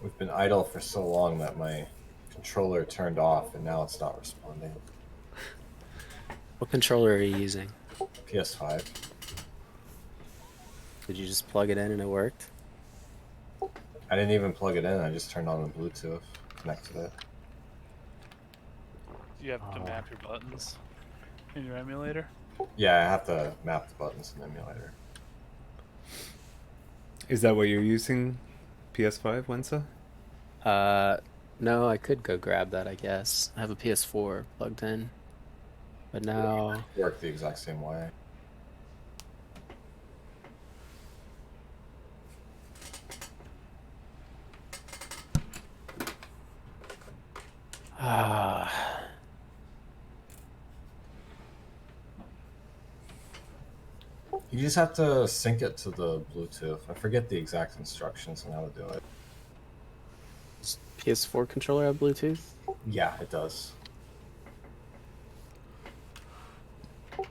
We've been idle for so long that my controller turned off and now it's not responding. What controller are you using? PS5. Did you just plug it in and it worked? I didn't even plug it in. I just turned on the Bluetooth, connected it. You have to map your buttons in your emulator. Yeah, I have to map the buttons in the emulator. Is that what you're using, PS5, Wensa? No, I could go grab that, I guess. I have a PS4 plugged in. But now... It worked the exact same way. You just have to sync it to the Bluetooth. I forget the exact instructions on how to do it. Does PS4 controller have Bluetooth? Yeah, it does.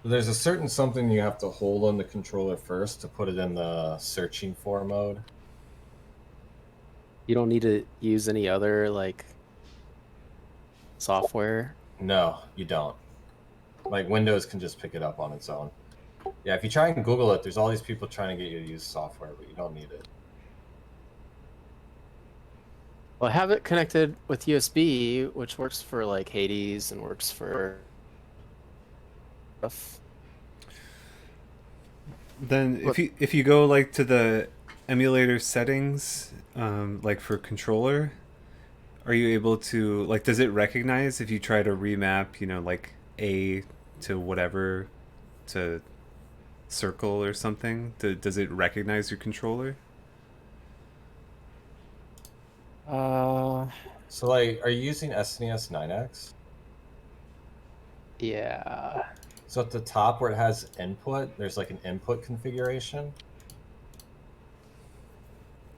There's a certain something you have to hold on the controller first to put it in the searching for mode. You don't need to use any other, like, software? No, you don't. Like, Windows can just pick it up on its own. Yeah, if you try and Google it, there's all these people trying to get you to use software, but you don't need it. Well, I have it connected with USB, which works for, like, Hades and works for stuff. Then if you go like to the emulator settings, like for controller, are you able to, like, does it recognize if you try to remap, you know, like A to whatever, to circle or something? Does it recognize your controller? So, like, are you using SNES 9X? Yeah. So at the top where it has input, there's like an input configuration.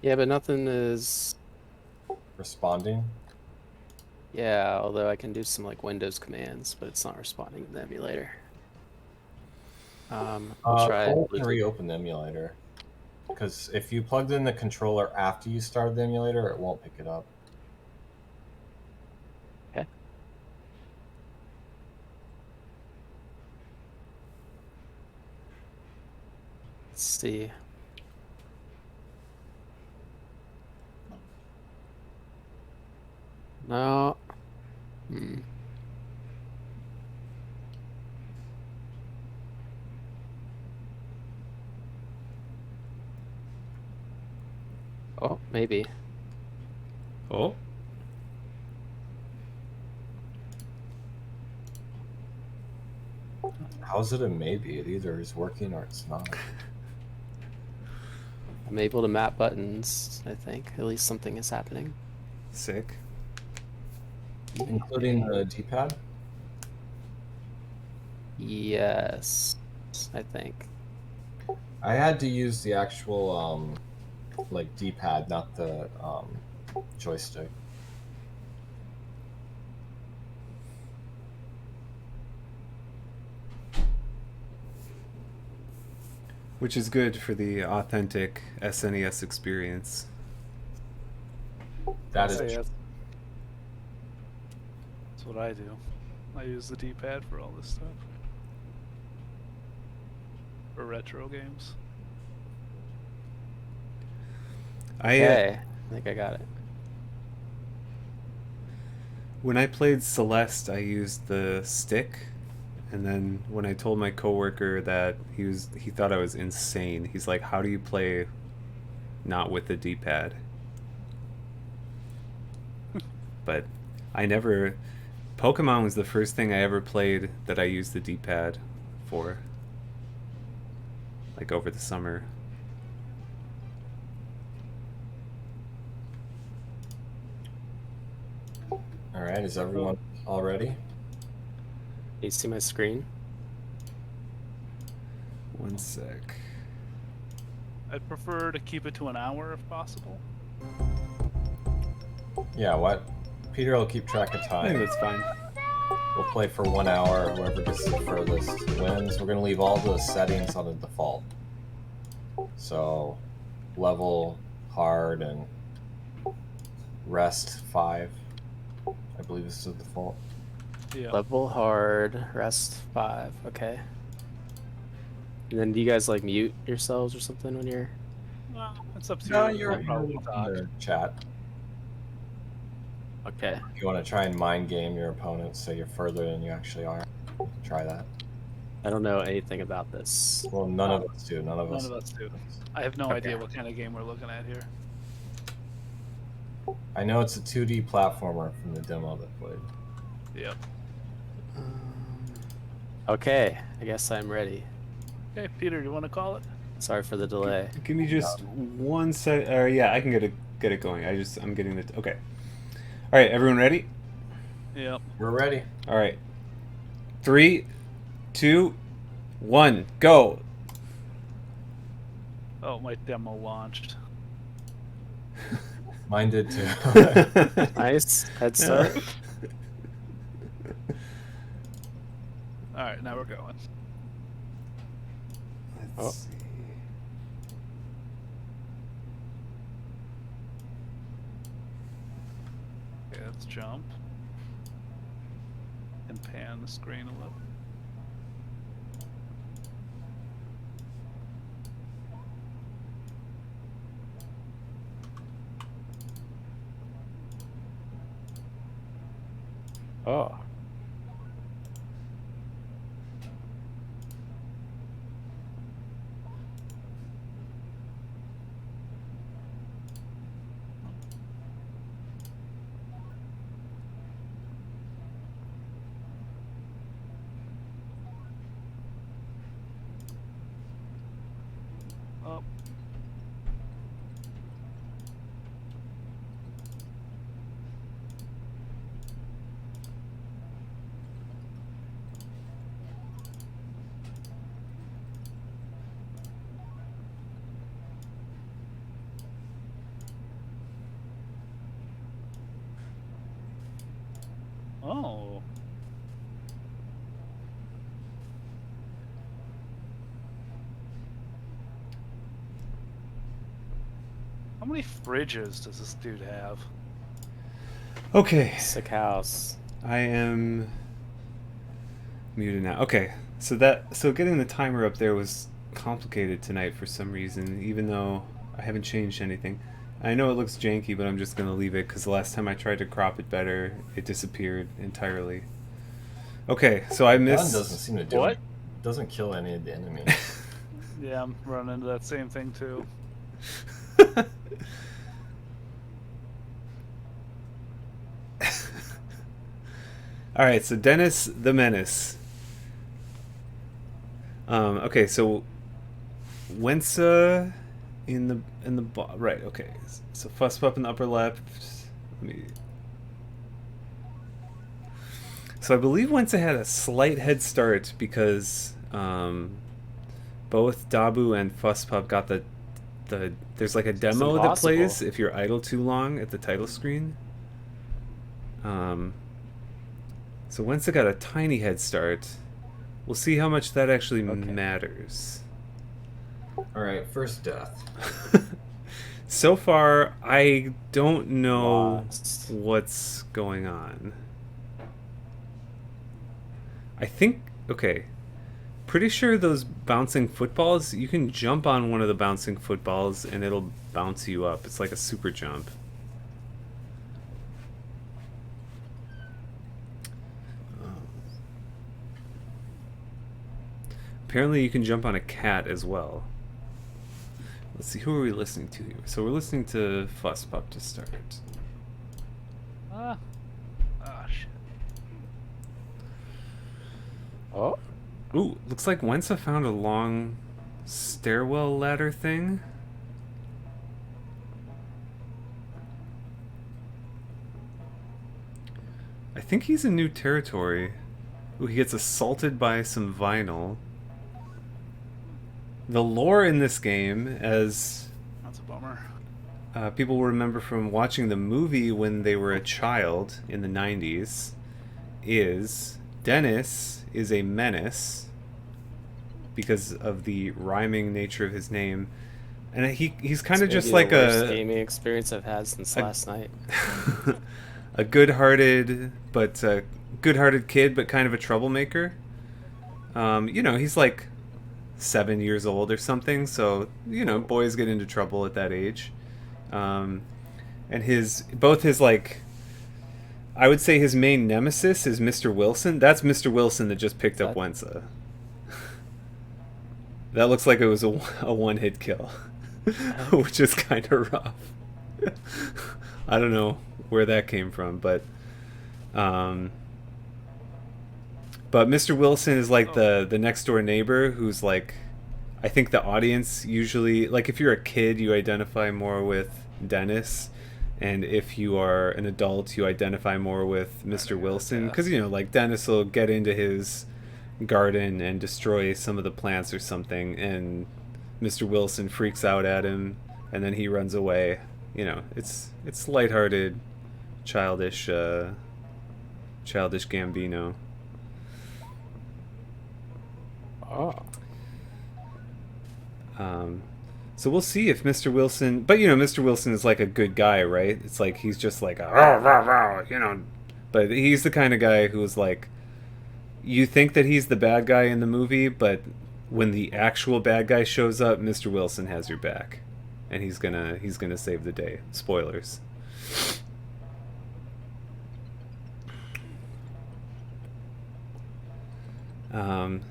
Yeah, but nothing is... Responding. Yeah, although I can do some, like, Windows commands, but it's not responding in the emulator. I'll try Pull Bluetooth. and reopen the emulator. Because if you plugged in the controller after you started the emulator, it won't pick it up. Okay. Let's see. No. Oh, maybe. Oh, How's it a maybe? It either is working or it's not. I'm able to map buttons, I think. At least something is happening. sick. Including the D-pad? Yes, I think. I had to use the actual, like, D-pad, not the joystick. Which is good for the authentic SNES experience. That I'll say is yes. That's what I do. I use the D-pad for all this stuff. For retro games. Okay, I think I got it. When I played Celeste, I used the stick, and then when I told my coworker that he thought I was insane. He's like, "How do you play not with the D-pad?" But I never... Pokemon was the first thing I ever played that I used the D-pad for. Like over the summer. Alright, is everyone all ready? Can you see my screen? One sec. I'd prefer to keep it to an hour if possible. Yeah, what? Peter will keep track of I think time. that's fine. We'll play for 1 hour. Whoever gets the furthest wins. We're going to leave all the settings on the default. So, level, hard, and rest 5. I believe this is the default. Yeah. Level hard, rest 5. Okay. And then do you guys like mute yourselves or something when you're? Well, it's up to No, you. you're We'll probably welcome talk. to chat. Okay. If you want to try and mind game your opponent, so you're further than you actually are, try that. I don't know anything about this. Well, none of us do. None of None of us do. I have no Okay. idea what kind of game we're looking at here. I know it's a 2D platformer from the demo that played. Yep. Okay, I guess I'm ready. Okay, Peter, you want to call it? Sorry for the delay. Give me just 1 sec. Yeah, I can get it going. I'm getting the. Okay. All right, everyone ready? Yep. We're ready. All right. 3, 2, 1, go. Oh, my demo launched. Mine did too. Nice head start. All right, now we're going. Let's see. Okay, let's jump. And pan the screen a little. Oh. Oh. Oh. How many fridges does this dude have? Okay. Sick house. I am muted now. Okay. So getting the timer up there was complicated tonight for some reason, even though I haven't changed anything. I know it looks janky, but I'm just gonna leave it because the last time I tried to crop it better, it disappeared entirely. Okay, so I Gun missed. doesn't seem to do What? it. Doesn't kill any of the enemies. Yeah, I'm running into that same thing too. All right, so Dennis the Menace. Okay, so Wensa in the right. Okay, so Fuss Pup in the upper left. Let me. So I believe Wensa had a slight head start because both Dabu and Fuss Pup got the there's like a demo that impossible. plays if you're idle too long at the title screen. So Wensa got a tiny head start. We'll see how much that actually matters. All right, first death. So far, I don't know Lost. what's going on. I think, okay, pretty sure those bouncing footballs, you can jump on one of the bouncing footballs and it'll bounce you up. It's like a super jump. Apparently you can jump on a cat as well. Let's see, who are we listening to here? So we're listening to Fuss Pup to start. Ah. Ah, shit. Oh. Ooh, looks like Wensa found a long stairwell ladder thing. I think he's in new territory. Ooh, he gets assaulted by some vinyl. The lore in this game, as That's a bummer. people will remember from watching the movie when they were a child in the 90s, is Dennis is a menace because of the rhyming nature of his name. And he's kind of It's just maybe like the worst a gaming experience I've had since last night. a good-hearted kid, but kind of a troublemaker. You know, he's like 7 years old or something, so you know, boys get into trouble at that age. And both his like, I would say his main nemesis is Mr. Wilson. That's Mr. Wilson that just picked up Wensa. That looks like it was a one-hit kill, which is kind of rough. I don't know where that came from, but Mr. Wilson is like the next door neighbor who's like, I think the audience usually, like if you're a kid, you identify more with Dennis, and if you are an adult, you identify more with Mr. Wilson, because you know, like Dennis will get into his garden and destroy some of the plants or something, and Mr. Wilson freaks out at him, and then he runs away. You know, it's lighthearted, childish Gambino. Oh. So we'll see if Mr. Wilson, but you know, Mr. Wilson is like a good guy, right? It's like he's just like rah, rah, rah, you know, but he's the kind of guy who's like, you think that he's the bad guy in the movie, but when the actual bad guy shows up, Mr. Wilson has your back, and he's gonna save the day. Spoilers.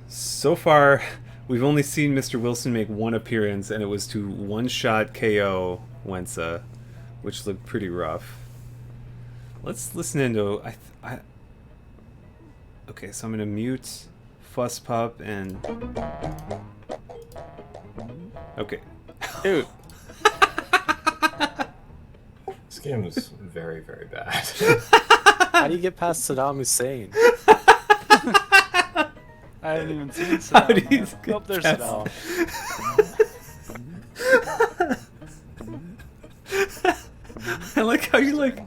So far, we've only seen Mr. Wilson make one appearance, and it was to one-shot KO Wensa, which looked pretty rough. Let's listen into... Okay, so I'm going to mute Fuss Pup and... Okay. Dude. This game is very, very bad. How do you get past Saddam Hussein? I haven't even seen How do Saddam. you Yet. get Oh, there's past- Saddam. I like how you like...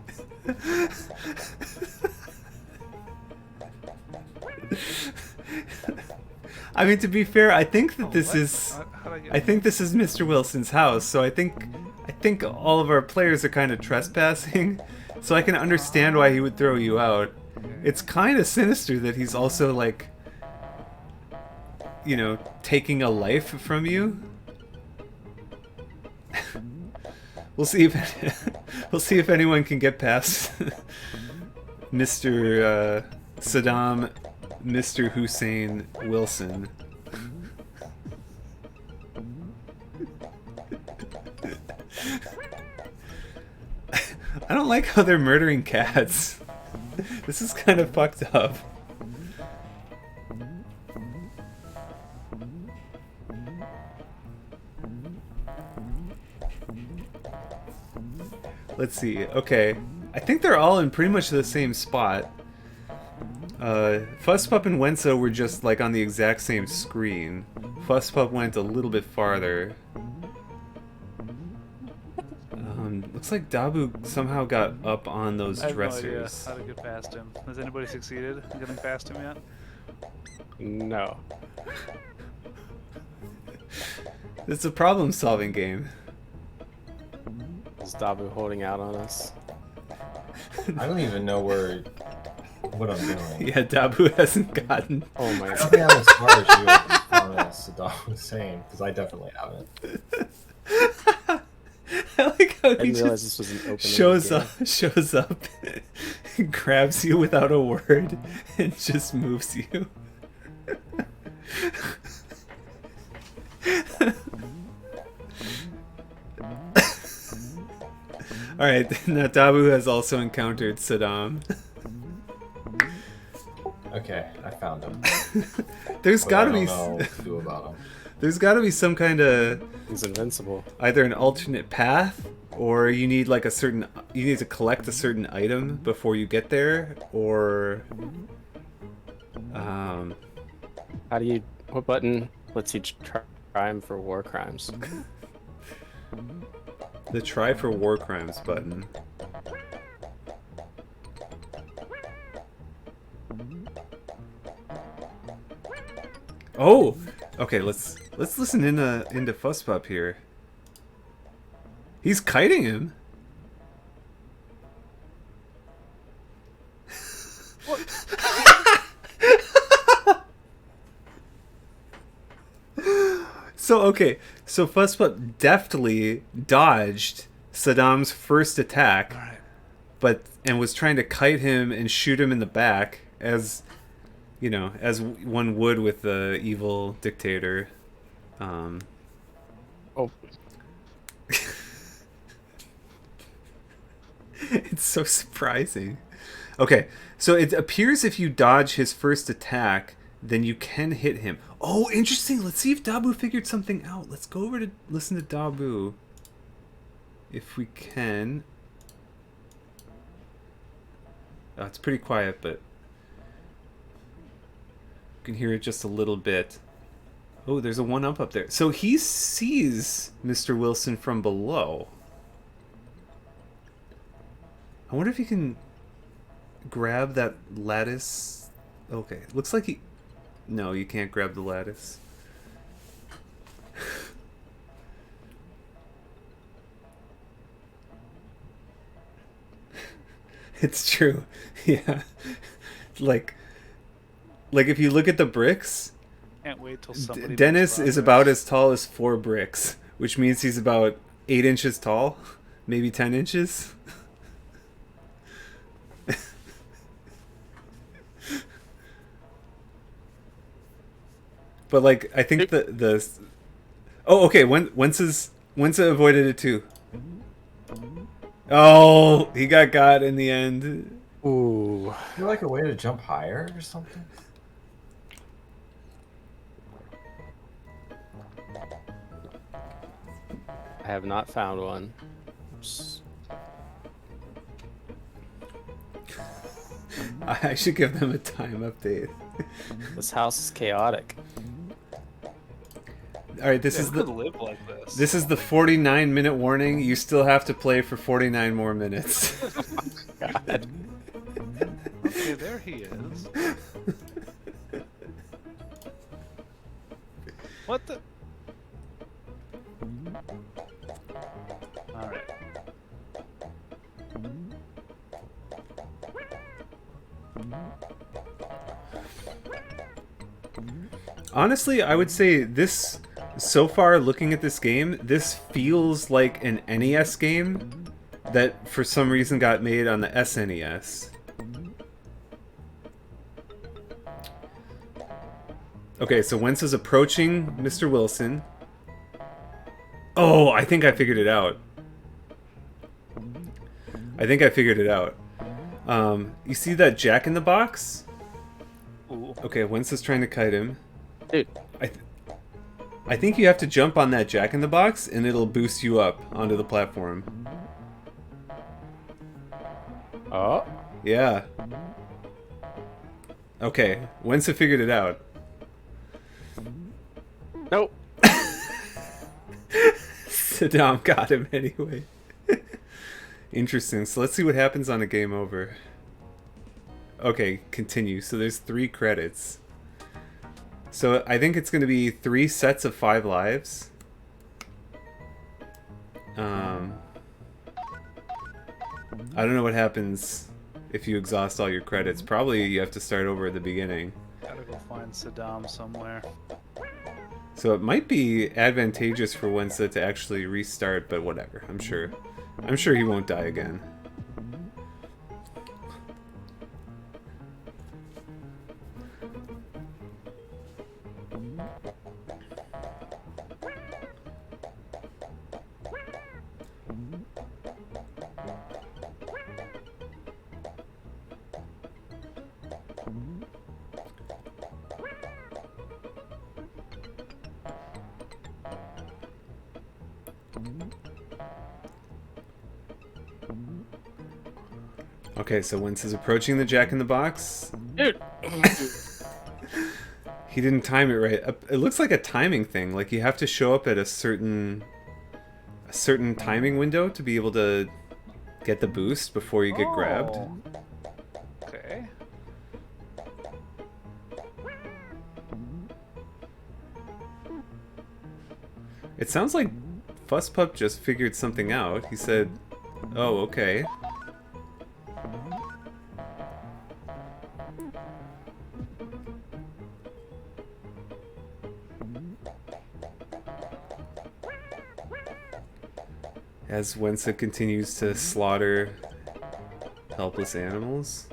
I mean, to be fair, I think that this is... I think this is Mr. Wilson's house, so I think all of our players are kind of trespassing, so I can understand why he would throw you out. It's kind of sinister that he's also, like, you know, taking a life from you. We'll see if anyone can get past Mr. Saddam, Mr. Hussein Wilson. I don't like how they're murdering cats. This is kind of fucked up. Let's see. Okay. I think they're all in pretty much the same spot. Fusspup and Wensa were just like on the exact same screen. Fusspup went a little bit farther. Looks like Dabu somehow got up on those I have dressers. no idea how to get past him. Has anybody succeeded in getting past him yet? No. It's a problem-solving game. Is Dabu holding out on us? I don't even know what I'm doing. Yeah, Dabu hasn't gotten. Oh my I don't god. think I'm as far as you as far as Saddam Hussein, because I definitely haven't. I like how I he didn't realize just this was an open shows up, grabs you without a word, and just moves you. Alright, now Dabu has also encountered Saddam. Okay, I found him. There's But gotta I be don't know what to do about him. there's gotta be some kind of He's invincible. either an alternate path, or you need like you need to collect a certain item before you get there, or How do you... What button lets you try him for war crimes? the try for war crimes button. Oh, okay. Let's listen into Fusspup here. He's kiting him. So okay, so Fuzzbutt deftly dodged Saddam's first attack, and was trying to kite him and shoot him in the back, as you know, as one would with the evil dictator. Oh, It's so surprising. Okay, so it appears if you dodge his first attack, then you can hit him. Oh, interesting. Let's see if Dabu figured something out. Let's go over to listen to Dabu. If we can. Oh, it's pretty quiet, but you can hear it just a little bit. Oh, there's a 1-up there. So he sees Mr. Wilson from below. I wonder if he can grab that lattice. Okay, looks like he... No, you can't grab the lattice. It's true. Yeah. Like if you look at the bricks, Can't wait till somebody. Dennis makes is progress. about as tall as 4 bricks, which means he's about 8 inches tall, maybe 10 inches. But like, I think the oh, okay. Wensa avoided it too. Oh, he got in the end. ooh. Is there like a way to jump higher or something? I have not found one. I should give them a time update. This house is chaotic. All right, this Yeah, is who could the live like this. this is the 49-minute warning. You still have to play for 49 more minutes. God. Okay, there he is. What the? All right. Honestly, I would say this, so far looking at this game, this feels like an NES game that for some reason got made on the SNES. Okay, so Wentz is approaching Mr. Wilson. Oh, I think I figured it out. You see that Jack in the Box? Ooh. Okay, Wentz is trying to kite him. Dude. I think you have to jump on that Jack in the Box and it'll boost you up onto the platform. Oh. Yeah. Okay, Wentz figured it out. Nope. Saddam got him anyway. Interesting. So let's see what happens on a game over. Okay, continue. So there's 3 credits. So I think it's going to be 3 sets of 5 lives. I don't know what happens if you exhaust all your credits. Probably you have to start over at the beginning. Gotta go find Saddam somewhere. So it might be advantageous for Wensa to actually restart, but whatever. I'm sure he won't die again. Okay, so Wentz is approaching the Jack in the Box. Dude. He didn't time it right. It looks like a timing thing. Like you have to show up at a certain timing window to be able to get the boost before you get grabbed. Oh. Okay. It sounds like Fusspup just figured something out. He said, "Oh, okay." As Wensa continues to slaughter helpless animals.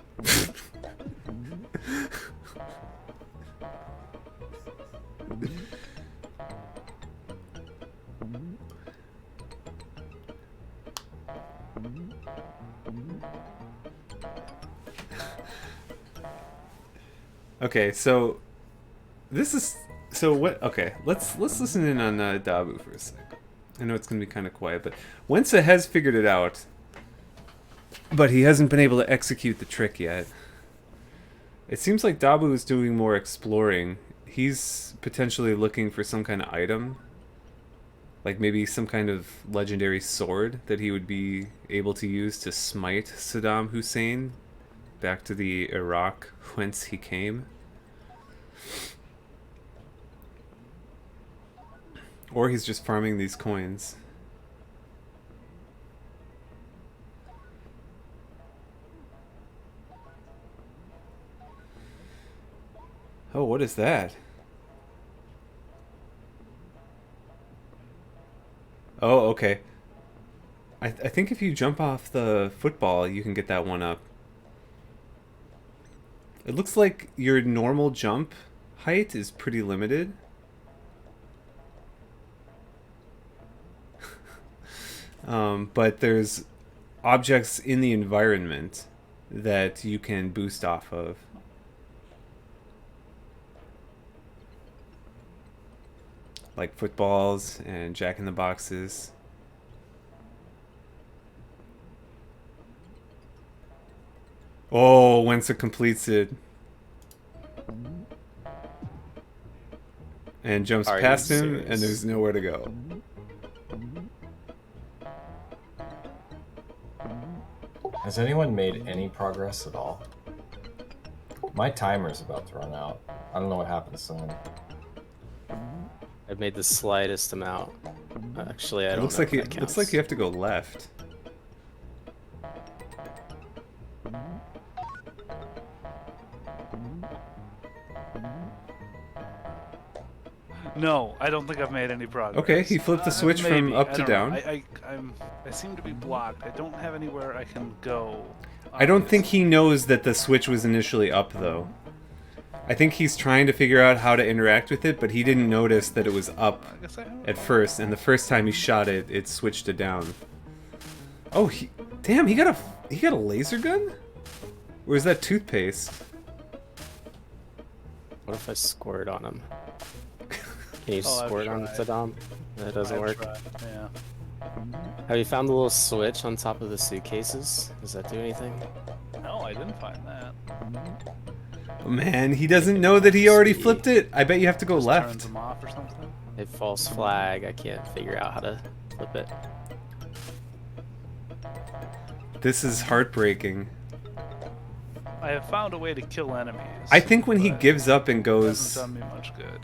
Okay, so this is what? Okay, let's listen in on Dabu for a sec. I know it's gonna be kind of quiet, but Wensa has figured it out, but he hasn't been able to execute the trick yet. It seems like Dabu is doing more exploring. He's potentially looking for some kind of item, like maybe some kind of legendary sword that he would be able to use to smite Saddam Hussein back to the Iraq whence he came. Or he's just farming these coins. Oh, what is that? Oh, okay. I think if you jump off the football, you can get that one up. It looks like your normal jump height is pretty limited. But there's objects in the environment that you can boost off of. Like footballs and jack-in-the-boxes. Oh, once it completes it. And jumps Are you past him, serious? and there's nowhere to go. Has anyone made any progress at all? My timer's about to run out. I don't know what happens soon. I've made the slightest amount. Actually, I It don't looks know like if you that looks like counts. you have to go left. No, I don't think I've made any progress. Okay, he flipped the switch from maybe, up I to don't know. down. I seem to be blocked. I don't have anywhere I can go. I don't think he knows that the switch was initially up, though. I think he's trying to figure out how to interact with it, but he didn't notice that it was up I guess I have. at first, and the first time he shot it, it switched to down. Oh, damn! He got a laser gun? Or is that toothpaste? What if I squirt on him? Can you Oh, I've squirt on tried. Saddam? That doesn't I've work. tried, yeah. Have you found the little switch on top of the suitcases? Does that do anything? No, I didn't find that. Oh, man, he doesn't know that he already See. flipped it. I bet you have to go Just left. turns them off or something. A false flag. I can't figure out how to flip it. This is heartbreaking. I have found a way to kill enemies. I think when he but gives up and it goes hasn't done me much good.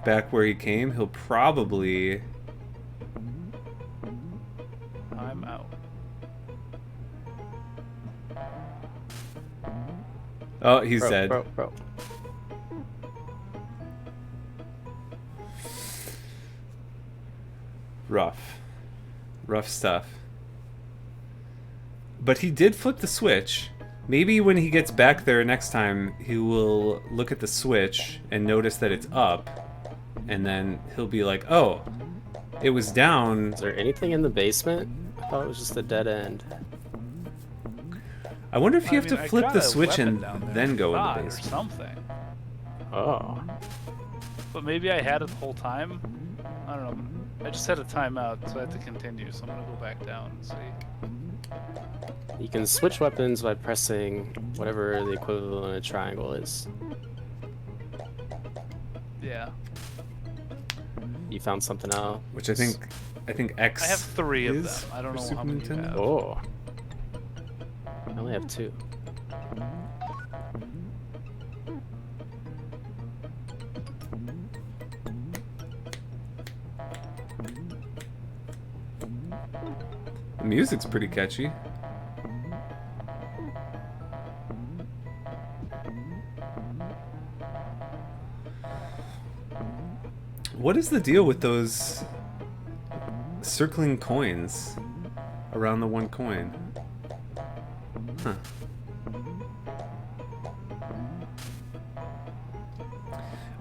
back where he came, he'll probably... I'm out. Oh, he's dead. Bro. Rough stuff. But he did flip the switch. Maybe when he gets back there next time, he will look at the switch and notice that it's up, and then he'll be like, oh, it was down. Is there anything in the basement? I thought it was just a dead end. I wonder if you I have mean, to I flip got the a switch weapon and down there, then go in rod the or basement. something. Oh. But maybe I had it the whole time. I don't know. I just had a timeout, so I had to continue. So I'm gonna go back down and see. You can switch weapons by pressing whatever the equivalent of triangle is. Yeah, You found something else? Which I think X I have 3 of is them. I don't for know Super how many you Nintendo. have. Oh. I only have 2. music's pretty catchy. What is the deal with those circling coins around the one coin? Huh.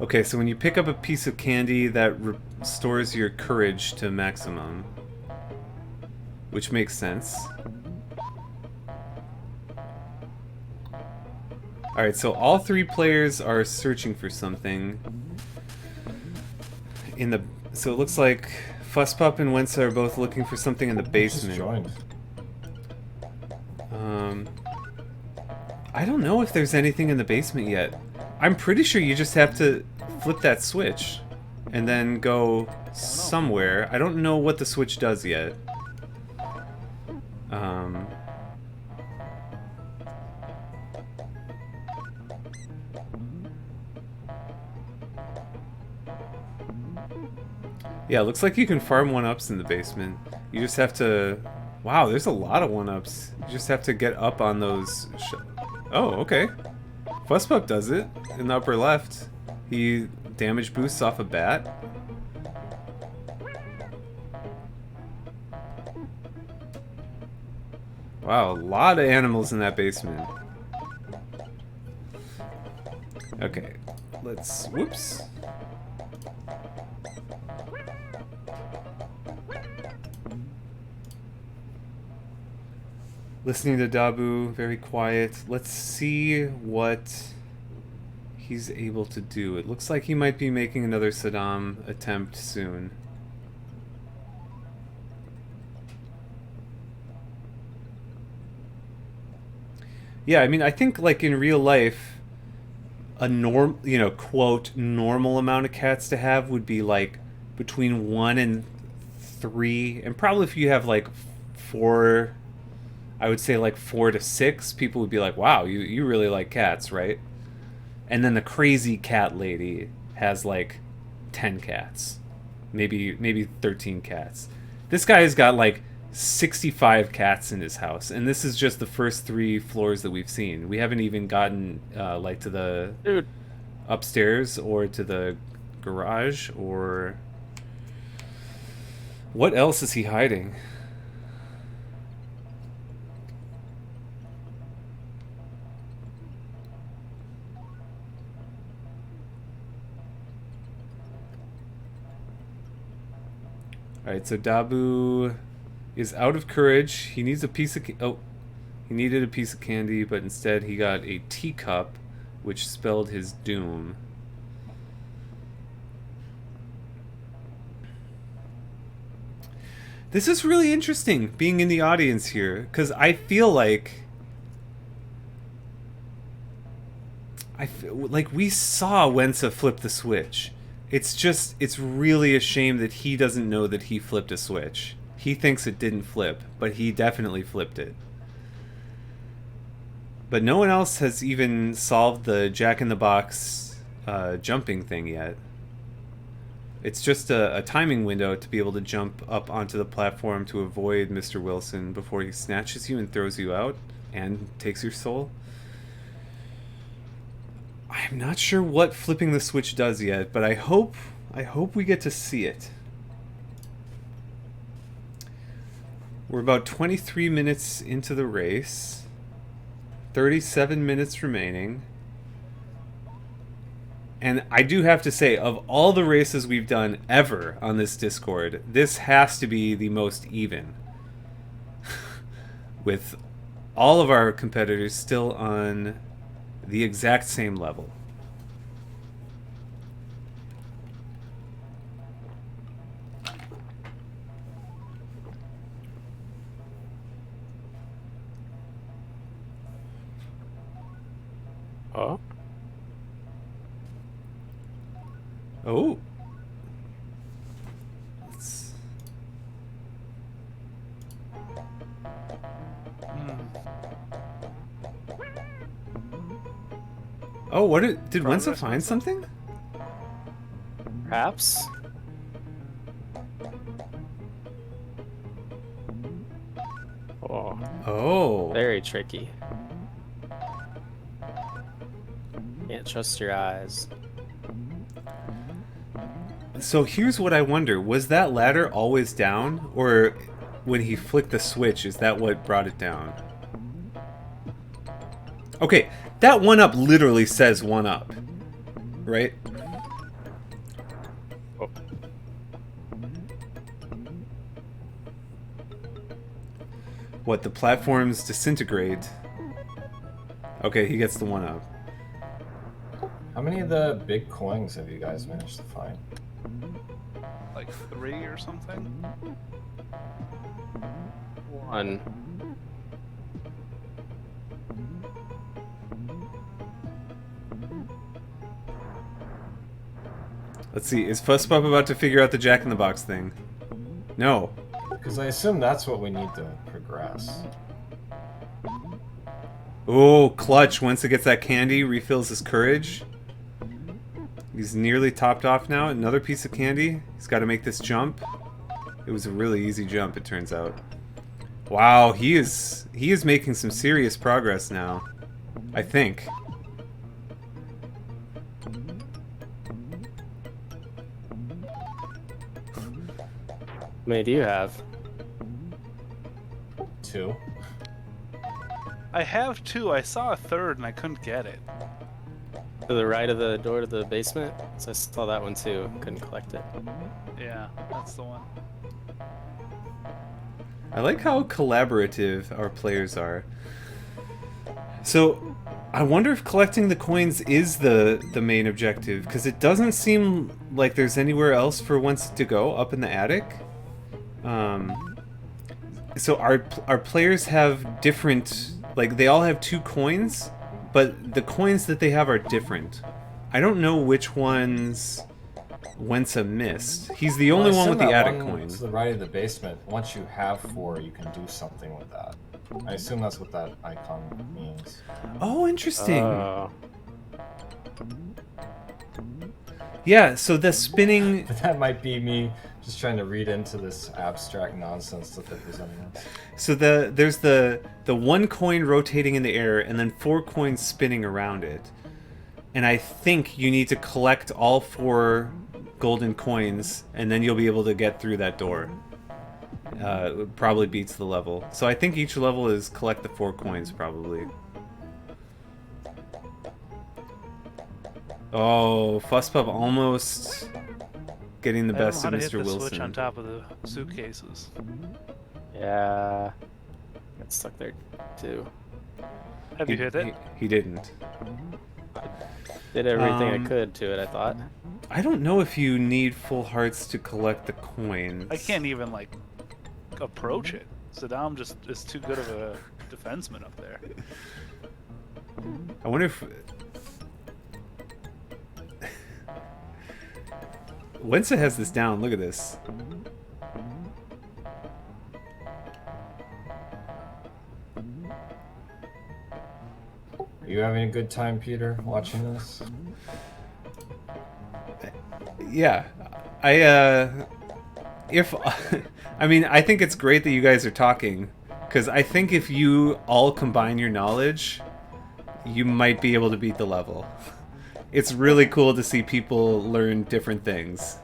Okay, so when you pick up a piece of candy, that restores your courage to maximum. Which makes sense. Alright, so all three players are searching for something. So it looks like Fusspup and Wensa are both looking for something in the basement. Just joined. I don't know if there's anything in the basement yet. I'm pretty sure you just have to flip that switch and then go somewhere. I don't know what the switch does yet. Yeah, it looks like you can farm 1-ups in the basement. You just have to... Wow, there's a lot of 1-ups. You just have to get up on those... Oh, okay. Fusspup does it in the upper left. He damage boosts off a bat. Wow, a lot of animals in that basement. Okay, let's... Whoops. Listening to Dabu, very quiet. Let's see what he's able to do. It looks like he might be making another Saddam attempt soon. Yeah, I mean, I think like in real life, a quote, normal amount of cats to have would be like between 1 and 3, and probably if you have like 4, I would say like 4 to 6, people would be like, wow, you really like cats, right? And then the crazy cat lady has like 10 cats. Maybe 13 cats. This guy has got like 65 cats in his house, and this is just the first 3 floors that we've seen. We haven't even gotten like to the upstairs or to the garage, or what else is he hiding? Alright, so Dabu is out of courage. He needs a piece of... he needed a piece of candy, but instead he got a teacup, which spelled his doom. This is really interesting, being in the audience here, because I feel like... like we saw Wensa flip the switch. It's really a shame that he doesn't know that he flipped a switch. He thinks it didn't flip, but he definitely flipped it. But no one else has even solved the Jack-in-the-Box jumping thing yet. It's just a timing window to be able to jump up onto the platform to avoid Mr. Wilson before he snatches you and throws you out and takes your soul. I'm not sure what flipping the switch does yet, but I hope we get to see it. We're about 23 minutes into the race. 37 minutes remaining. And I do have to say, of all the races we've done ever on this Discord, this has to be the most even. With all of our competitors still on the exact same level. Oh? Oh. Oh, what did Wensa find something? Perhaps? Oh. Very tricky. Can't trust your eyes. So here's what I wonder. Was that ladder always down? Or when he flicked the switch, is that what brought it down? Okay, that 1-up literally says 1-up. Right? Oh. What, the platforms disintegrate? Okay, he gets the 1-up. How many of the big coins have you guys managed to find? Like 3 or something. 1. Let's see, is Fussbop about to figure out the Jack-in-the-Box thing? No. Because I assume that's what we need to progress. Oh, clutch. Once it gets that candy, refills his courage. He's nearly topped off now. Another piece of candy. He's got to make this jump. It was a really easy jump, it turns out. Wow, he is making some serious progress now. I think. How many do you have? 2. I have 2. I saw a 3rd and I couldn't get it. To the right of the door to the basement? So I saw that one too. Couldn't collect it. Yeah, that's the one. I like how collaborative our players are. So, I wonder if collecting the coins is the main objective, because it doesn't seem like there's anywhere else for Once to go up in the attic. So our players have different, like they all have 2 coins, but the coins that they have are different. I don't know which ones Wensa missed. He's the only one with the attic coin. To the right of the basement, once you have 4, you can do something with that. I assume that's what that icon means. Oh, interesting. Oh. Yeah, so the spinning... But that might be me just trying to read into this abstract nonsense that they're presenting us. So there's the 1 coin rotating in the air and then 4 coins spinning around it. And I think you need to collect all 4 golden coins and then you'll be able to get through that door. It probably beats the level. So I think each level is collect the 4 coins probably. Oh, Fusspup almost getting the best of Mr. I don't know how to hit the Wilson. switch on top of the suitcases. Yeah. Got stuck there too. Have you hit it? He didn't. Did everything I Um, could to it, I thought. I don't know if you need full hearts to collect the coins. I can't even like approach it. Saddam just is too good of a defenseman up there. I wonder if... Wensa has this down. Look at this. Are you having a good time, Peter, watching this? Yeah. If... I mean, I think it's great that you guys are talking, because I think if you all combine your knowledge, you might be able to beat the level. It's really cool to see people learn different things.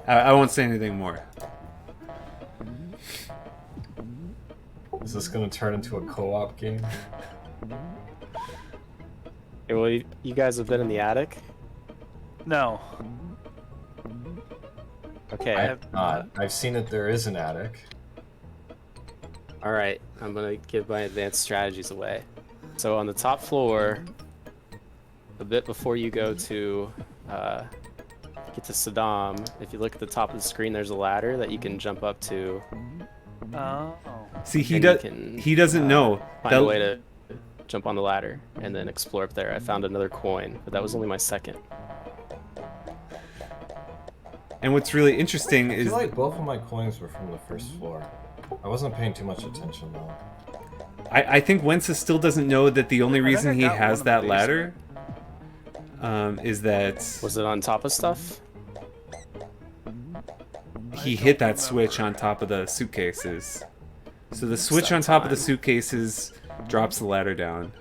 I won't say anything more. Is this going to turn into a co-op game? Okay, well, you guys have been in the attic? No. Okay. I have not. I've seen that there is an attic. Alright, I'm gonna give my advanced strategies away. So on the top floor, a bit before you go to get to Saddam, if you look at the top of the screen, there's a ladder that you can jump up to. Oh. See, he and you does. can, He doesn't know. Find a way to jump on the ladder and then explore up there. I found another coin, but that was only my second. And what's really interesting I is feel like both of my coins were from the first floor. I wasn't paying too much attention though. I think Wensa still doesn't know that the only I think reason I he got one has in the that ladder is that Was it on top of stuff? he hit that switch on top of the suitcases. So the switch that on top of the time. suitcases drops the ladder down.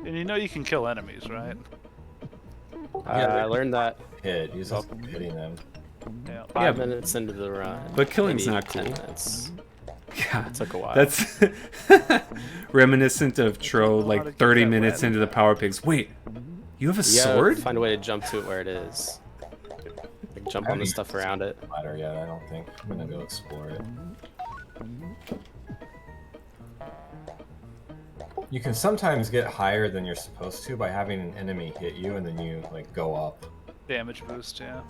And you know you can kill enemies, right? I learned that Hit. Use Oh. hitting them. Yeah. 5 minutes into the run. But killing's Maybe not 10 cool. minutes. Yeah, It took a while. that's reminiscent of Tro, know how to like get 30 that minutes ladder into the down. power pigs. Wait, you have a You gotta sword? find a way to jump to it where it is. Like jump on the stuff around it. Ladder yet? I don't think. I'm gonna go explore it. You can sometimes get higher than you're supposed to by having an enemy hit you and then you like go up. Damage boost, yeah.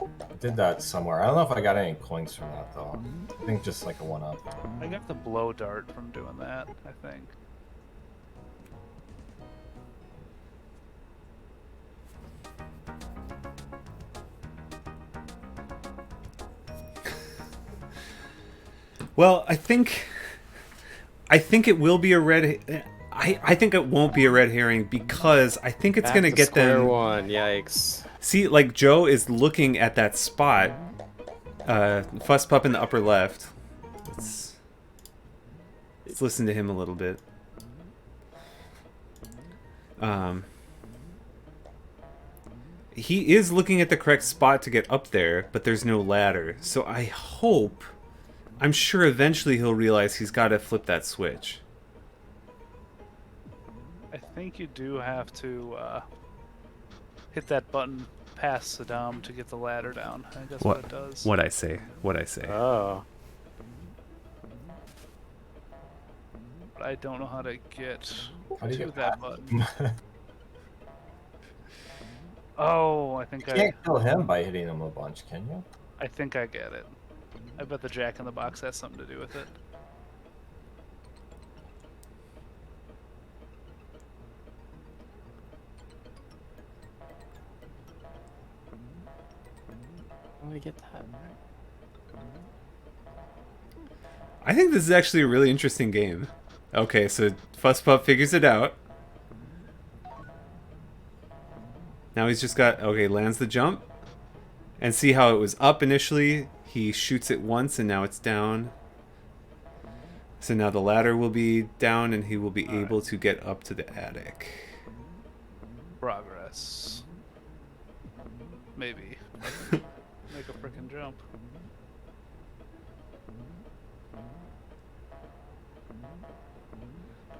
I did that somewhere. I don't know if I got any coins from that though. I think just like a 1-up. I got the blow dart from doing that, I think. Well, I think it will be a red. I think it won't be a red herring because I think it's Back gonna to get square them. one. Yikes. See, like Joe is looking at that spot. Fuss Pup in the upper left. Let's listen to him a little bit. He is looking at the correct spot to get up there, but there's no ladder. So I'm sure eventually he'll realize he's got to flip that switch. I think you do have to hit that button past Saddam to get the ladder down. I think that's what it does. What I say? Oh. But I don't know how to get How do you to get that past button. Oh, I think You can't kill him by hitting him a bunch, can you? I think I get it. I bet the Jack in the Box has something to do with it. How do I get that? I think this is actually a really interesting game. Okay, so Fuss Pup figures it out. Now he's just got... Okay, lands the jump. And see how it was up initially? He shoots it once and now it's down. So now the ladder will be down and he will be able to get up to the attic. Progress. Maybe. Make a frickin' jump.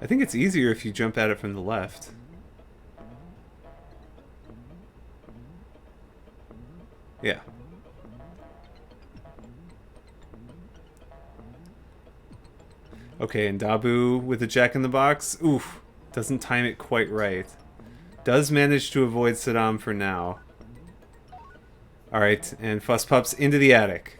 I think it's easier if you jump at it from the left. Yeah. Okay, and Dabu with the Jack in the Box. Oof. Doesn't time it quite right. Does manage to avoid Saddam for now. Alright, and Fuss Pup's into the attic.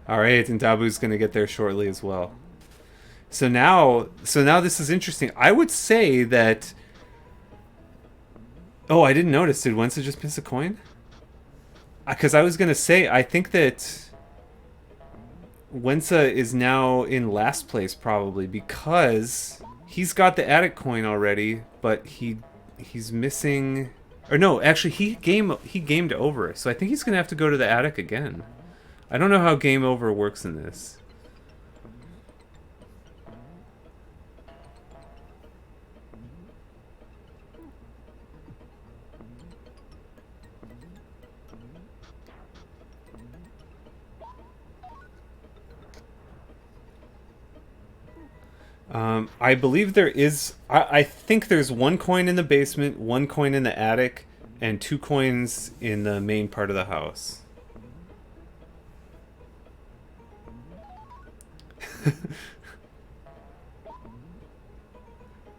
Alright, and Dabu's gonna get there shortly as well. So now this is interesting. I would say that... Oh, I didn't notice. Did Wensa just miss a coin? Because I was gonna say, I think that Wensa is now in last place probably because he's got the attic coin already, but he's missing... Or no, actually he gamed over, so I think he's gonna have to go to the attic again. I don't know how game over works in this. I believe there is... I think there's 1 coin in the basement, 1 coin in the attic, and 2 coins in the main part of the house.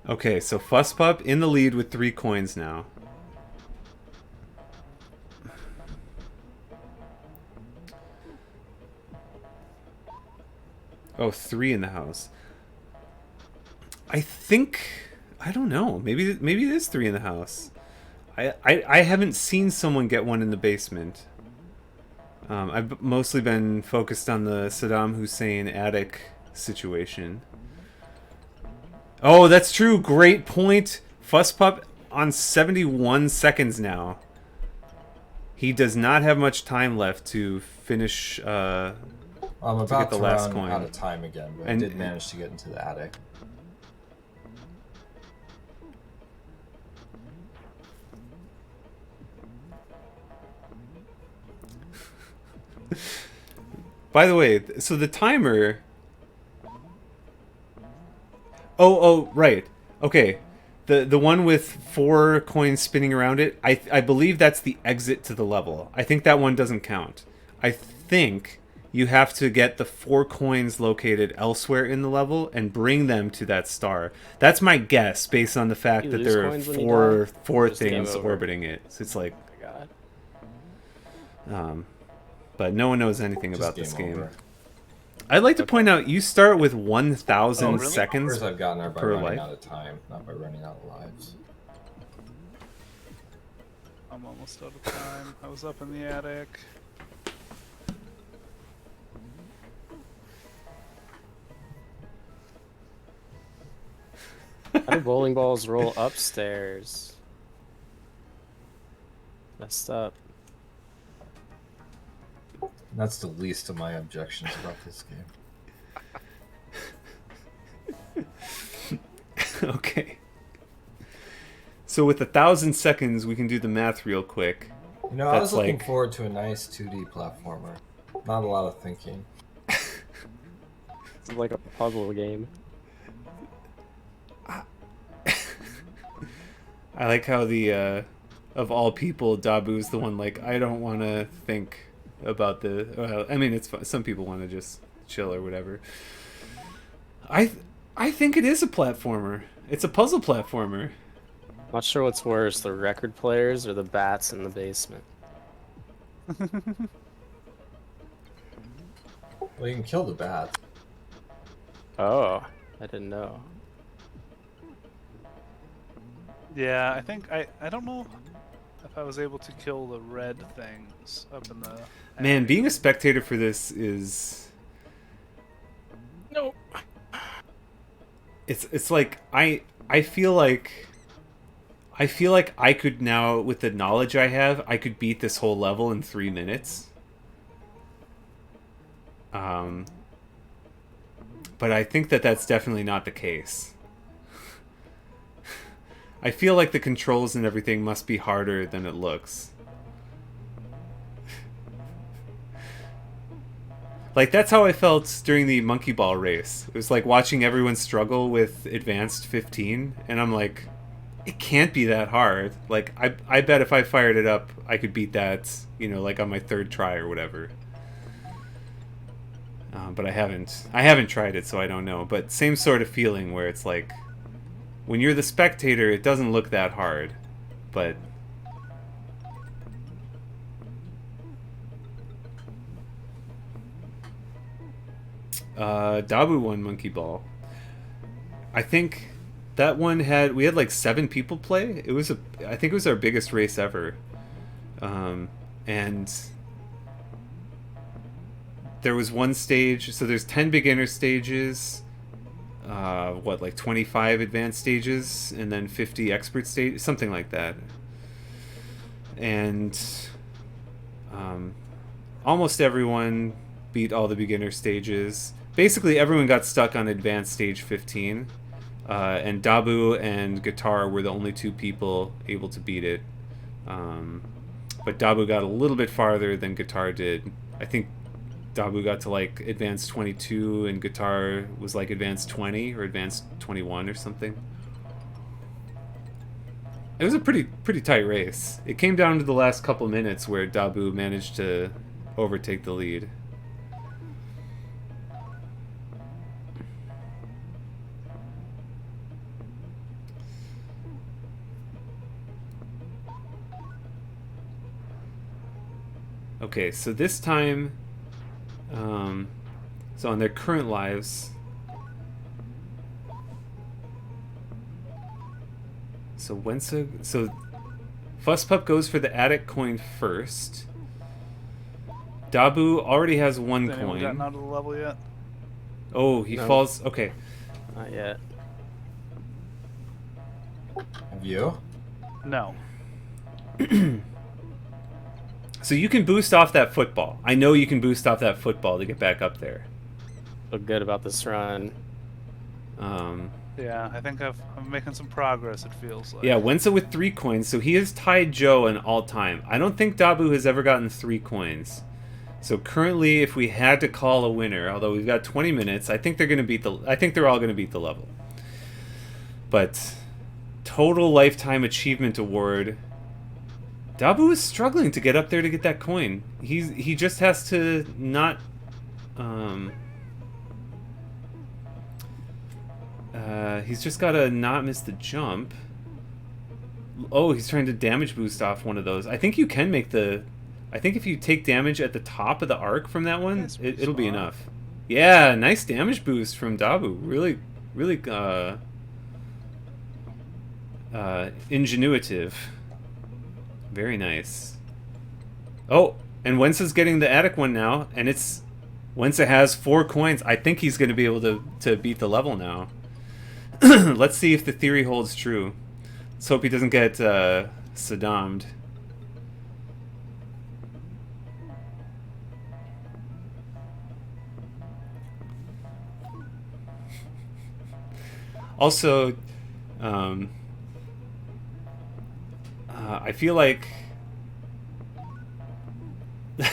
Okay, so Fuss Pup in the lead with 3 coins now. Oh, 3 in the house. I think... I don't know. Maybe it is 3 in the house. I haven't seen someone get 1 in the basement. I've mostly been focused on the Saddam Hussein attic situation. Oh, that's true. Great point. Fusspup on 71 seconds now. He does not have much time left to finish. I'm to about get the to last run coin. out of time again, but And- I did manage to get into the attic. By the way, so the timer. Oh, right. Okay. The one with 4 coins spinning around it, I believe that's the exit to the level. I think that one doesn't count. I think you have to get the 4 coins located elsewhere in the level and bring them to that star. That's my guess based on the fact You that lose there are coins when you four Just game things over. orbiting it. So it's like, Oh my god. but no one knows anything Just about this game. over. I'd like to point out you start with 1,000 Oh, really? seconds Scores I've gotten are by per running life. out of time, not by running out of lives. I'm almost out of time. I was up in the attic. How do bowling balls roll upstairs? Messed up. That's the least of my objections about this game. Okay. So with 1,000 seconds, we can do the math real quick. You know, I was That's looking like- forward to a nice 2D platformer. Not a lot of thinking. It's like a puzzle game. I like how the, of all people, Dabu's the one like, I don't want to think about the... Well, I mean, it's fun. Some people want to just chill or whatever. I think it is a platformer. It's a puzzle platformer. Not sure what's worse, the record players or the bats in the basement. Well, you can kill the bat. Oh, I didn't know. Yeah, I think I don't know if I was able to kill the red things up in the. Man, attic. being a spectator for this is... No. It's like I feel like I could now, with the knowledge I have, I could beat this whole level in 3 minutes. But I think that that's definitely not the case. I feel like the controls and everything must be harder than it looks. Like, that's how I felt during the monkey ball race. It was like watching everyone struggle with advanced 15, and I'm like, it can't be that hard. Like, I bet if I fired it up, I could beat that, you know, like on my 3rd try or whatever. But I haven't tried it, so I don't know. But same sort of feeling where it's like, when you're the spectator, it doesn't look that hard, but... Dabu won Monkey Ball. I think that one we had like 7 people play. I think it was our biggest race ever. And there was one stage, so there's 10 beginner stages, like 25 advanced stages, and then 50 expert stages, something like that. And almost everyone beat all the beginner stages. Basically, everyone got stuck on advanced stage 15, and Dabu and Guitar were the only 2 people able to beat it. But Dabu got a little bit farther than Guitar did. I think Dabu got to like advanced 22, and Guitar was like advanced 20 or advanced 21 or something. It was a pretty tight race. It came down to the last couple minutes where Dabu managed to overtake the lead. Okay, so this time, so on their current lives, so Fusspup goes for the attic coin first. Dabu already has 1 Has anyone gotten coin. out of the level yet? Oh, he No. falls. Okay, Not yet. You? No. So you can boost off that football. I know you can boost off that football to get back up there. Feel good about this run. Yeah, I think I'm making some progress, it feels like. Yeah, Wensa with 3 coins, so he has tied Joe in all time. I don't think Dabu has ever gotten 3 coins. So currently, if we had to call a winner, although we've got 20 minutes, I think they're going to beat the. I think they're all going to beat the level. But total lifetime achievement award. Dabu is struggling to get up there to get that coin. He just has to not. He's just got to not miss the jump. Oh, he's trying to damage boost off one of those. I think you can make the... I think if you take damage at the top of the arc from that one, it'll be enough. Yeah, nice damage boost from Dabu. Really, really ingenuitive. Very nice. Oh, and Wensa's getting the attic one now, and it's... Wensa has 4 coins. I think he's going to be able to beat the level now. Let's see if the theory holds true. Let's hope he doesn't get Saddam'd. Also, I feel like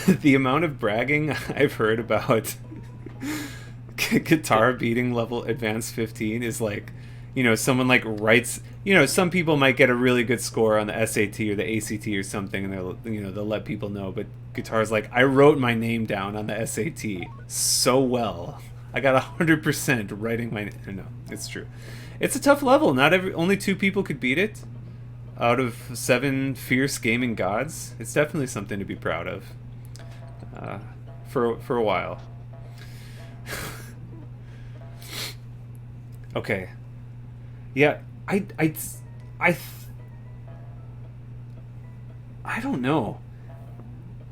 the amount of bragging I've heard about guitar beating level advanced 15 is like, you know, someone like writes, you know, some people might get a really good score on the SAT or the ACT or something, and they'll let people know, but guitar's like, I wrote my name down on the SAT so well. I got 100% writing my name. No, it's true. It's a tough level. Only 2 people could beat it out of 7 fierce gaming gods. It's definitely something to be proud of. For a while. Okay. Yeah, I don't know.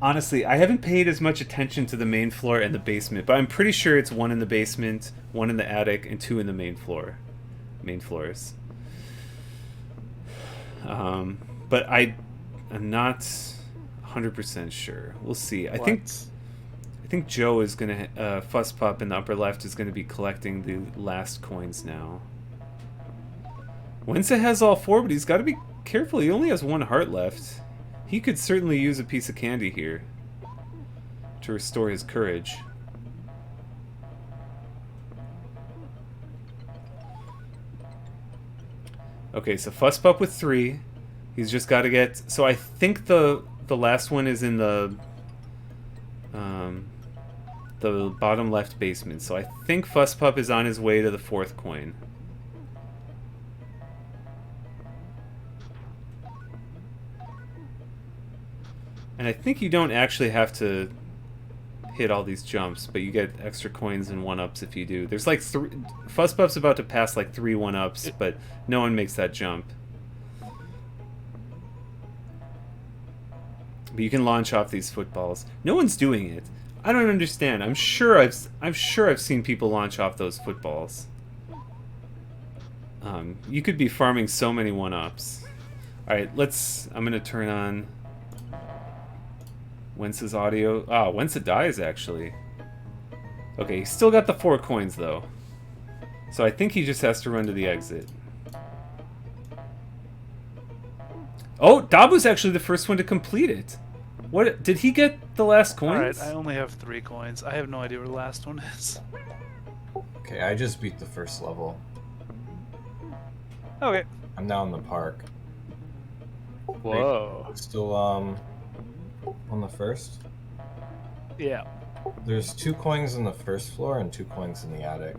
Honestly, I haven't paid as much attention to the main floor and the basement, but I'm pretty sure it's 1 in the basement, 1 in the attic, and 2 in the main floors. But I'm not 100% sure. We'll see. I think Joe is gonna Fuss Pup in the upper left is gonna be collecting the last coins now. Wensa has all 4, but he's got to be careful. He only has 1 heart left. He could certainly use a piece of candy here to restore his courage. Okay, so Fuss Pup with 3. He's just got to get... So I think the last one is in the bottom left basement. So I think Fuss Pup is on his way to the 4th coin. And I think you don't actually have to hit all these jumps, but you get extra coins and 1-ups if you do. There's like 3... Fuss Pup's about to pass like 3 1-ups, but no one makes that jump. But you can launch off these footballs. No one's doing it. I don't understand. I'm sure I've seen people launch off those footballs. You could be farming so many 1-ups. All right, I'm gonna turn on Wensa's audio. Ah, Wensa dies actually. Okay, he's still got the 4 coins though. So I think he just has to run to the exit. Oh, Dabu's actually the first one to complete it. What, did he get the last coins? Alright, I only have 3 coins. I have no idea where the last one is. Okay, I just beat the first level. Okay. I'm now in the park. Whoa. Still on the first? Yeah. There's 2 coins in the first floor and 2 coins in the attic.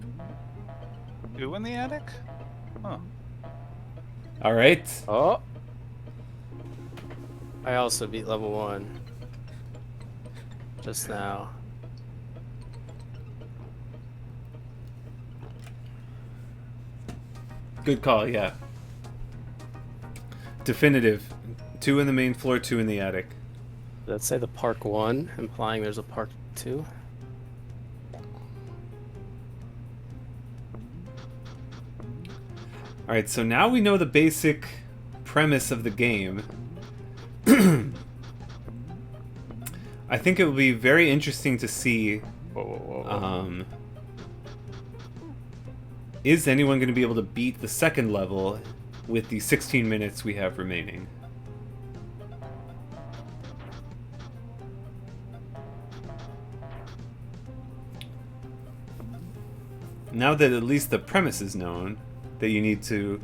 2 in the attic? Huh. Alright. Oh. I also beat level 1. Just now. Good call, yeah. Definitive. 2 in the main floor, 2 in the attic. Let's say the park 1, implying there's a park 2. Alright, so now we know the basic premise of the game, I think it will be very interesting to see. Is anyone going to be able to beat the second level with the 16 minutes we have remaining? Now that at least the premise is known, that you need to,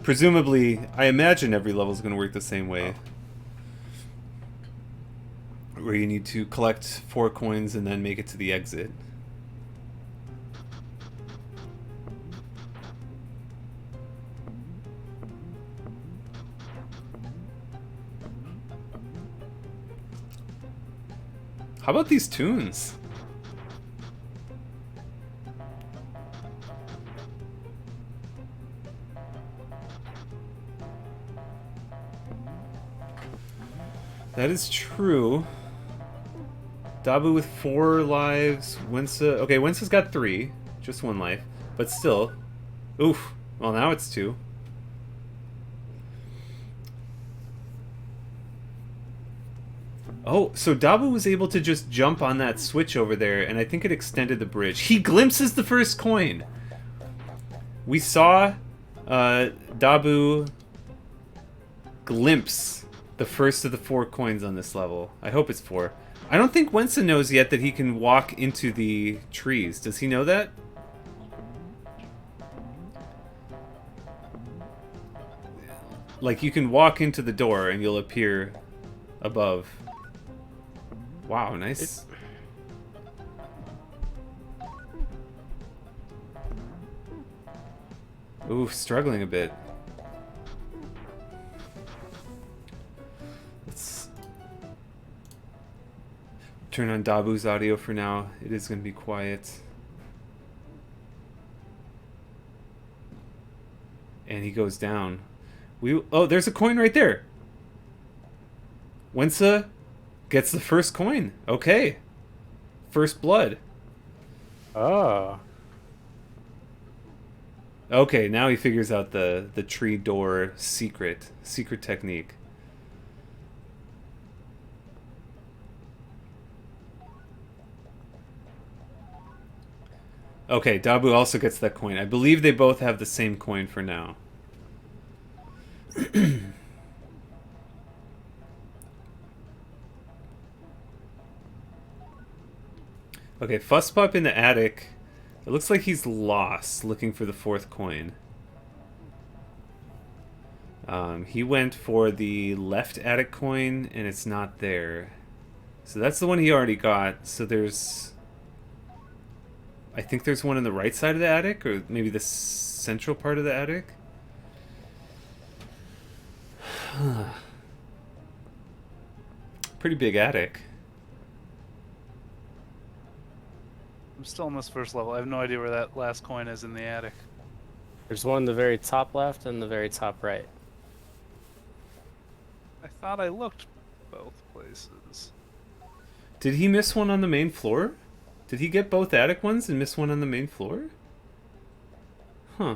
presumably, I imagine every level is going to work the same way. Where you need to collect 4 coins and then make it to the exit. How about these tunes? That is true. Dabu with 4 lives. Wensa. Okay, Wensa's got 3. Just 1 life. But still. Oof. Well, now it's 2. Oh, so Dabu was able to just jump on that switch over there, and I think it extended the bridge. He glimpses the first coin! We saw Dabu glimpse the first of the 4 coins on this level. I hope it's 4. I don't think Wensa knows yet that he can walk into the trees. Does he know that? Like, you can walk into the door and you'll appear above. Wow, nice. Ooh, struggling a bit. Let's turn on Dabu's audio for now. It is going to be quiet. And he goes down. Oh, there's a coin right there. Wensa gets the first coin. Okay. First blood. Oh. Okay, now he figures out the tree door secret technique. Okay, Dabu also gets that coin. I believe they both have the same coin for now. Okay, Fusspup in the attic. It looks like he's lost, looking for the 4th coin. He went for the left attic coin, and it's not there. So that's the one he already got. So there's... I think there's one in the right side of the attic, or maybe the central part of the attic. Pretty big attic. I'm still in this first level. I have no idea where that last coin is in the attic. There's one in the very top left and the very top right. I thought I looked both places. Did he miss one on the main floor? Did he get both attic ones and miss one on the main floor? Huh.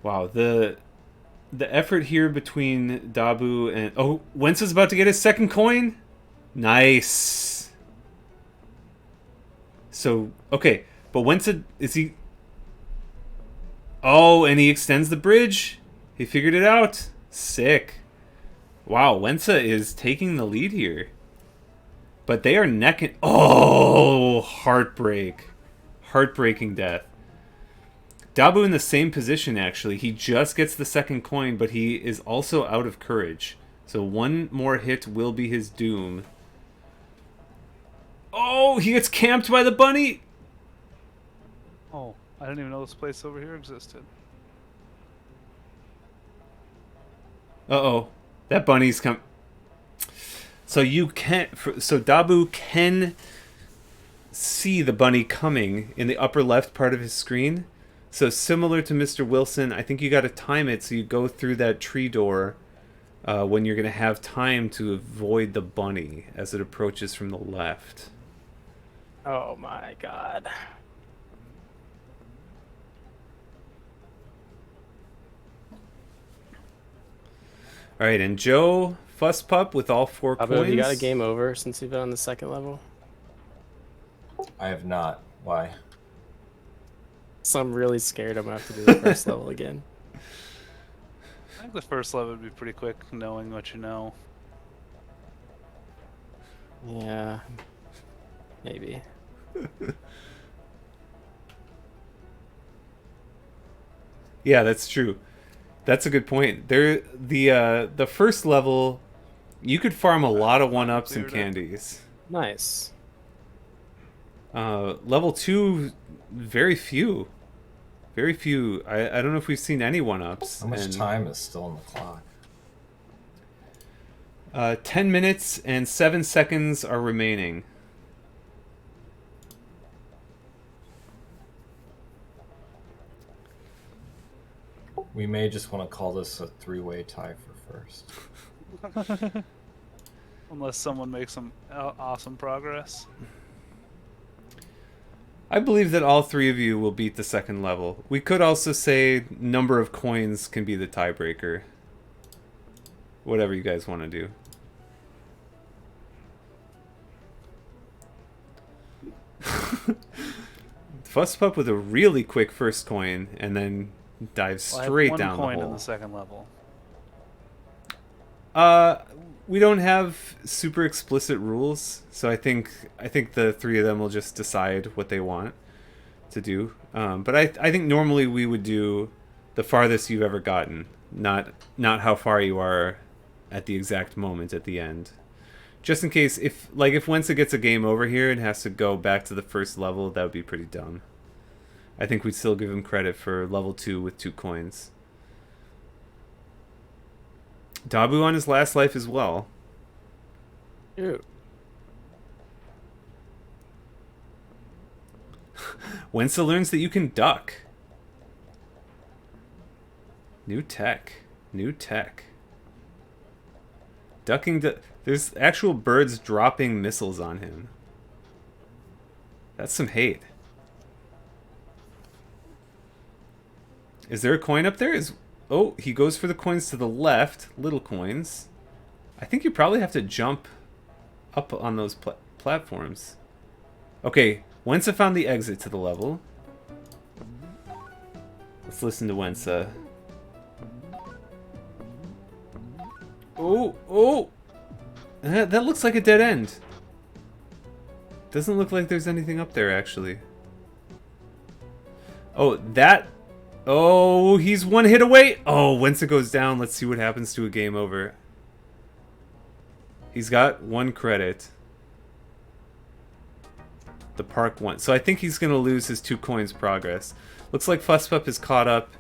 Wow, the effort here between Dabu and... Oh, Wensa's about to get his second coin? Nice. So, okay. But Wensa... Is he... Oh, and he extends the bridge. He figured it out. Sick. Wow, Wensa is taking the lead here. But they are neck and... Oh, heartbreak. Heartbreaking death. Dabu in the same position, actually. He just gets the second coin, but he is also out of courage. So one more hit will be his doom. Oh, he gets camped by the bunny! Oh, I didn't even know this place over here existed. Uh-oh. That bunny's come... So you can't... So Dabu can see the bunny coming in the upper left part of his screen. So similar to Mr. Wilson, I think you got to time it so you go through that tree door when you're going to have time to avoid the bunny as it approaches from the left. Oh my god. All right, and Joe Fuss Pup with all 4 Abu, coins. have you got a game over since you've been on the second level? I have not. Why? So I'm really scared I'm gonna have to do the first level again. I think the first level would be pretty quick, knowing what you know. Yeah. Maybe. Yeah, that's true. That's a good point. The first level, you could farm a lot of 1-ups and candies. Nice. Level 2, very few. Very few. I don't know if we've seen any 1-ups. How much time is still on the clock? 10 minutes and 7 seconds are remaining. We may just want to call this a 3-way tie for first. Unless someone makes some awesome progress. I believe that all 3 of you will beat the second level. We could also say number of coins can be the tiebreaker. Whatever you guys want to do. Fuss Pup with a really quick first coin and then dives straight down the hole. I have 1 coin in the second level. We don't have super explicit rules, so I think the 3 of them will just decide what they want to do. But I think normally we would do the farthest you've ever gotten, not how far you are at the exact moment at the end. Just in case, if Wensa gets a game over here and has to go back to the first level, that would be pretty dumb. I think we'd still give him credit for level 2 with 2 coins. Dabu on his last life as well. Ew. Wensa learns that you can duck. New tech. New tech. Ducking... There's actual birds dropping missiles on him. That's some hate. Is there a coin up there? Oh, he goes for the coins to the left. Little coins. I think you probably have to jump up on those platforms. Okay, Wensa found the exit to the level. Let's listen to Wensa. Oh! That looks like a dead end. Doesn't look like there's anything up there, actually. Oh, that... Oh, he's 1 hit away! Oh, Wensa goes down. Let's see what happens to a game over. He's got 1 credit. The park won. So I think he's going to lose his 2 coins progress. Looks like Fusspup is caught up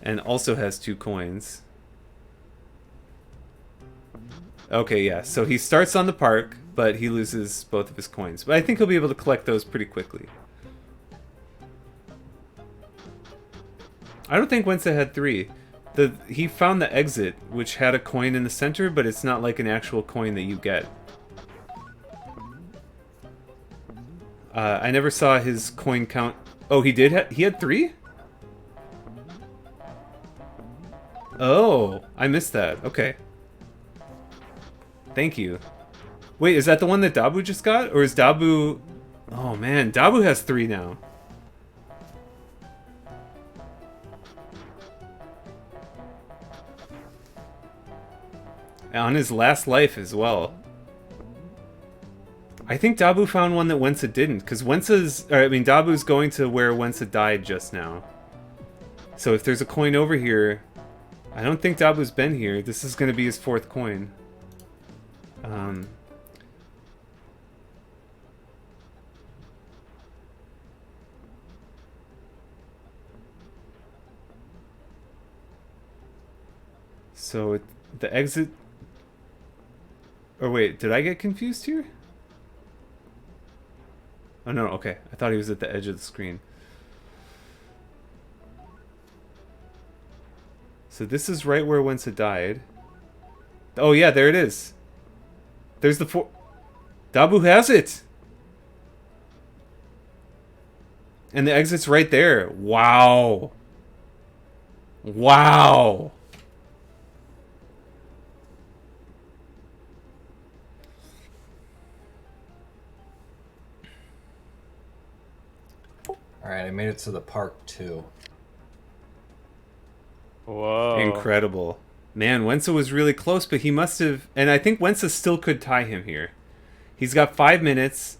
and also has 2 coins. Okay, yeah. So he starts on the park, but he loses both of his coins. But I think he'll be able to collect those pretty quickly. I don't think Wensa had 3. He found the exit, which had a coin in the center, but it's not like an actual coin that you get. I never saw his coin count. Oh, he did? He had 3? Oh, I missed that. Okay. Thank you. Wait, is that the one that Dabu just got? Or is Dabu... Oh man, Dabu has 3 now. On his last life as well. I think Dabu found one that Wensa didn't, because Dabu's going to where Wensa died just now. So if there's a coin over here, I don't think Dabu's been here. This is going to be his 4th coin. So the exit... Or wait, did I get confused here? Oh no, okay. I thought he was at the edge of the screen. So this is right where Wensa died. Oh yeah, there it is. There's the 4... Dabu has it! And the exit's right there. Wow. Wow. All right, I made it to the park too. Whoa. Incredible. Man, Wensa was really close, but he must have... And I think Wensa still could tie him here. He's got 5 minutes.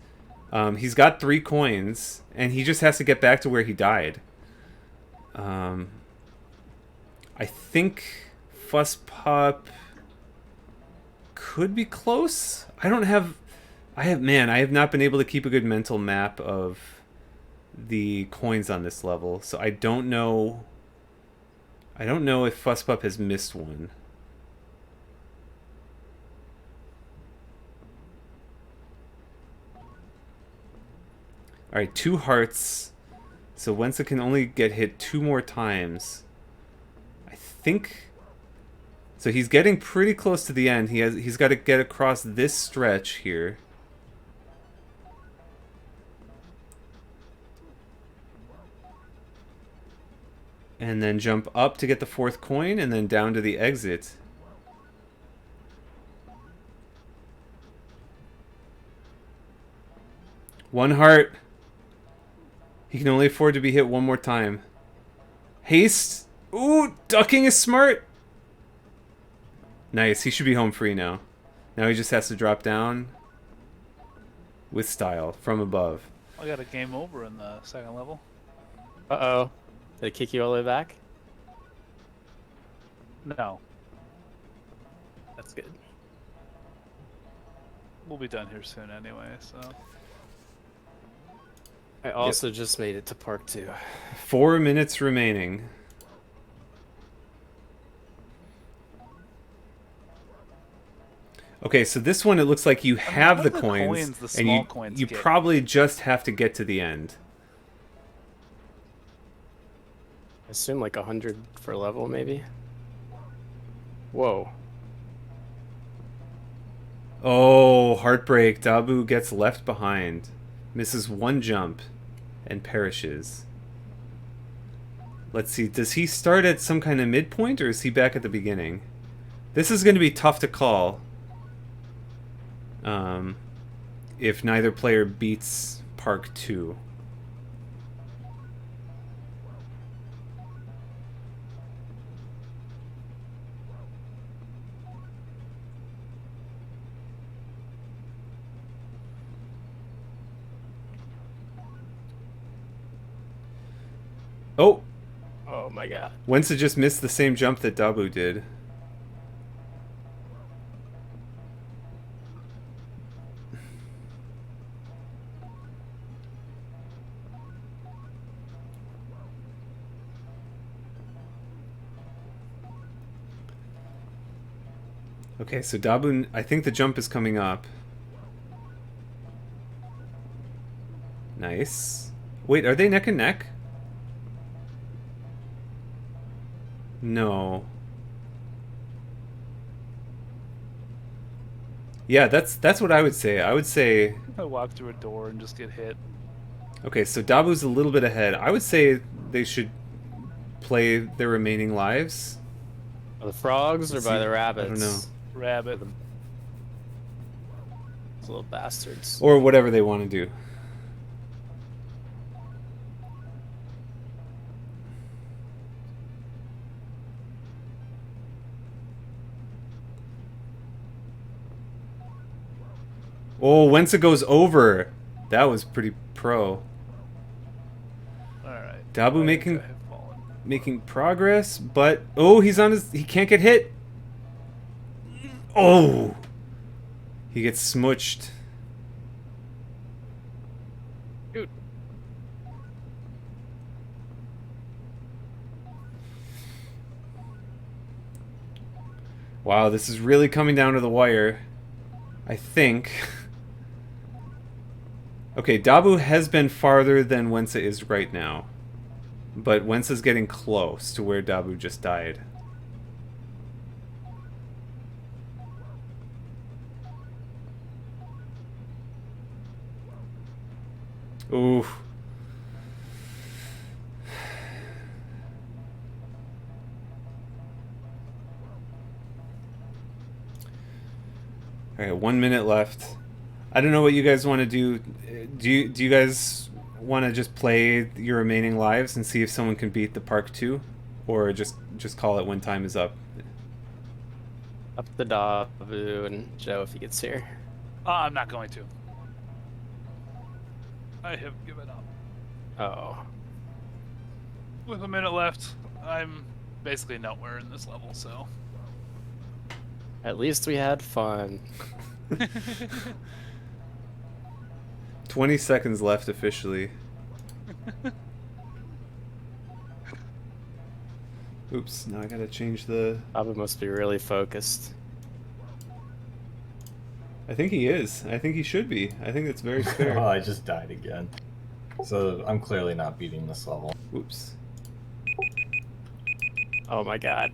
He's got 3 coins. And he just has to get back to where he died. I think Fuss Pup could be close. I have not been able to keep a good mental map of the coins on this level, so I don't know if Fuss Pup has missed one. Alright, 2 hearts. So Wensa can only get hit 2 more times. I think... So he's getting pretty close to the end. He's got to get across this stretch here. And then jump up to get the 4th coin, and then down to the exit. One heart. He can only afford to be hit 1 more time. Haste. Ooh, ducking is smart. Nice, he should be home free now. Now he just has to drop down with style from above. I got a game over in the 2nd level. Uh-oh. Did it kick you all the way back? No, That's good. we'll be done here soon anyway, so... I also just made it to Park 2. 4 minutes remaining. Okay, so this one it looks like you have the what are the coins, coins the and small coins you get? probably just have to get to the end. I assume like 100 for level, maybe? Whoa. Oh, heartbreak. Dabu gets left behind. Misses 1 jump and perishes. Let's see, does he start at some kind of midpoint or is he back at the beginning? This is going to be tough to call. If neither player beats Park 2. Oh! Oh my god. Wensa just missed the same jump that Dabu did. Okay, so Dabu, I think the jump is coming up. Nice. Wait, are they neck and neck? No. Yeah, that's what I would say. I would say... I walk through a door and just get hit. Okay, so Dabu's a little bit ahead. I would say they should play their remaining lives. By the frogs or Let's by see. the rabbits? I don't know. Rabbit. Those little bastards. Or whatever they want to do. Oh, Wensa goes over. That was pretty pro. Alright. Dabu I making- think I have fallen. Making progress, but... Oh, he's on his... He can't get hit. Oh! He gets smooched. Dude. Wow, this is really coming down to the wire. I think... Okay, Dabu has been farther than Wensa is right now. But Wensa's getting close to where Dabu just died. Ooh. Alright, 1 minute left. I don't know what you guys want to do. Do you guys want to just play your remaining lives and see if someone can beat the park 2, or just call it when time is up? Up the Dabu and Joe if he gets here. I'm not going to. I have given up. Oh. With a minute left, I'm basically nowhere in this level, so. At least we had fun. 20 seconds left officially. Oops, now I gotta change the... Dabu must be really focused. I think he is. I think he should be. I think that's very fair. Oh, I just died again. So I'm clearly not beating this level. Oops. Oh my god.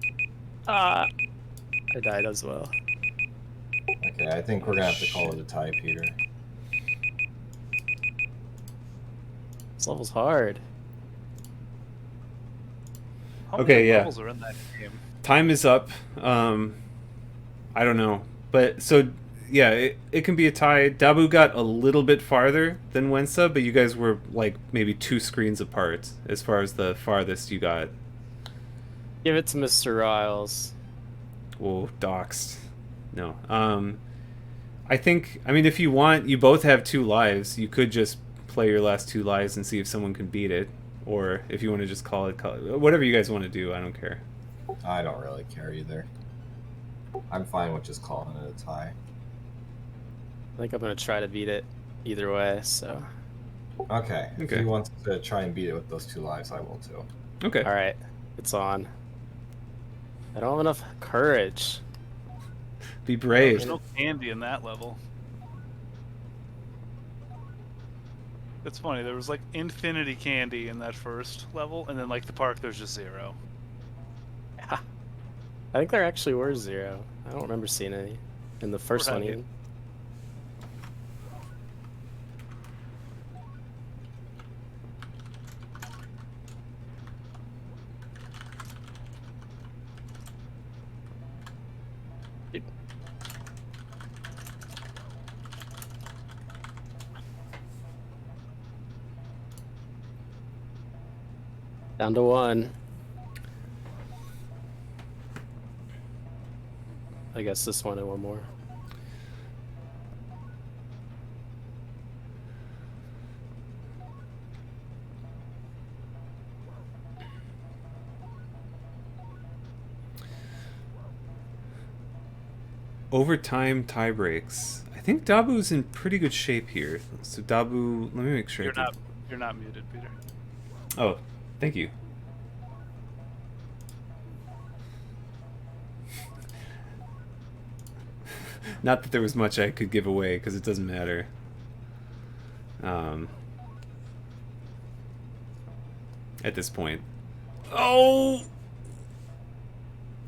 Ah! I died as well. Okay, I think we're gonna have to call it a tie, Peter. This level's hard. How Okay, many yeah. levels are in that game? Time is up. I don't know. But, so, yeah, it can be a tie. Dabu got a little bit farther than Wensa, but you guys were, like, maybe 2 screens apart as far as the farthest you got. Give it to Mr. Riles. Whoa, doxed. No. I think, I mean, if you want, you both have 2 lives. You could just play your last 2 lives and see if someone can beat it. Or if you want to just call it, whatever you guys want to do, I don't care. I don't really care either. I'm fine with just calling it a tie. I think I'm gonna try to beat it either way, so. Okay, if Okay. he wants to try and beat it with those 2 lives, I will too. Okay. Alright, it's on. I don't have enough courage. Be brave. There's no candy in that level. It's funny, there was like infinity candy in that first level, and then like the park there's just 0. I think there actually were 0. I don't remember seeing any in the first We're one happy. even. Down to 1. I guess this one and one more. Overtime tie breaks. I think Dabu's in pretty good shape here. So Dabu, let me make sure. You're not muted, Peter. Oh, thank you. Not that there was much I could give away, because it doesn't matter. At this point. Oh!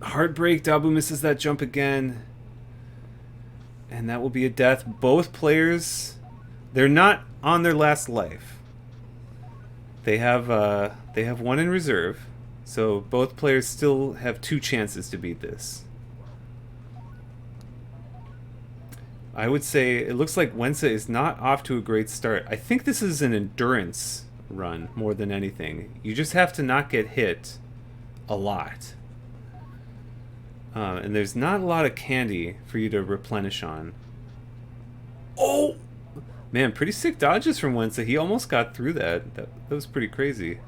Heartbreak. Dabu misses that jump again. And that will be a death. Both players, they're not on their last life. They have one in reserve. So both players still have 2 chances to beat this. I would say it looks like Wensa is not off to a great start. I think this is an endurance run more than anything. You just have to not get hit a lot. And there's not a lot of candy for you to replenish on. Oh! Man, pretty sick dodges from Wensa. He almost got through that. That was pretty crazy.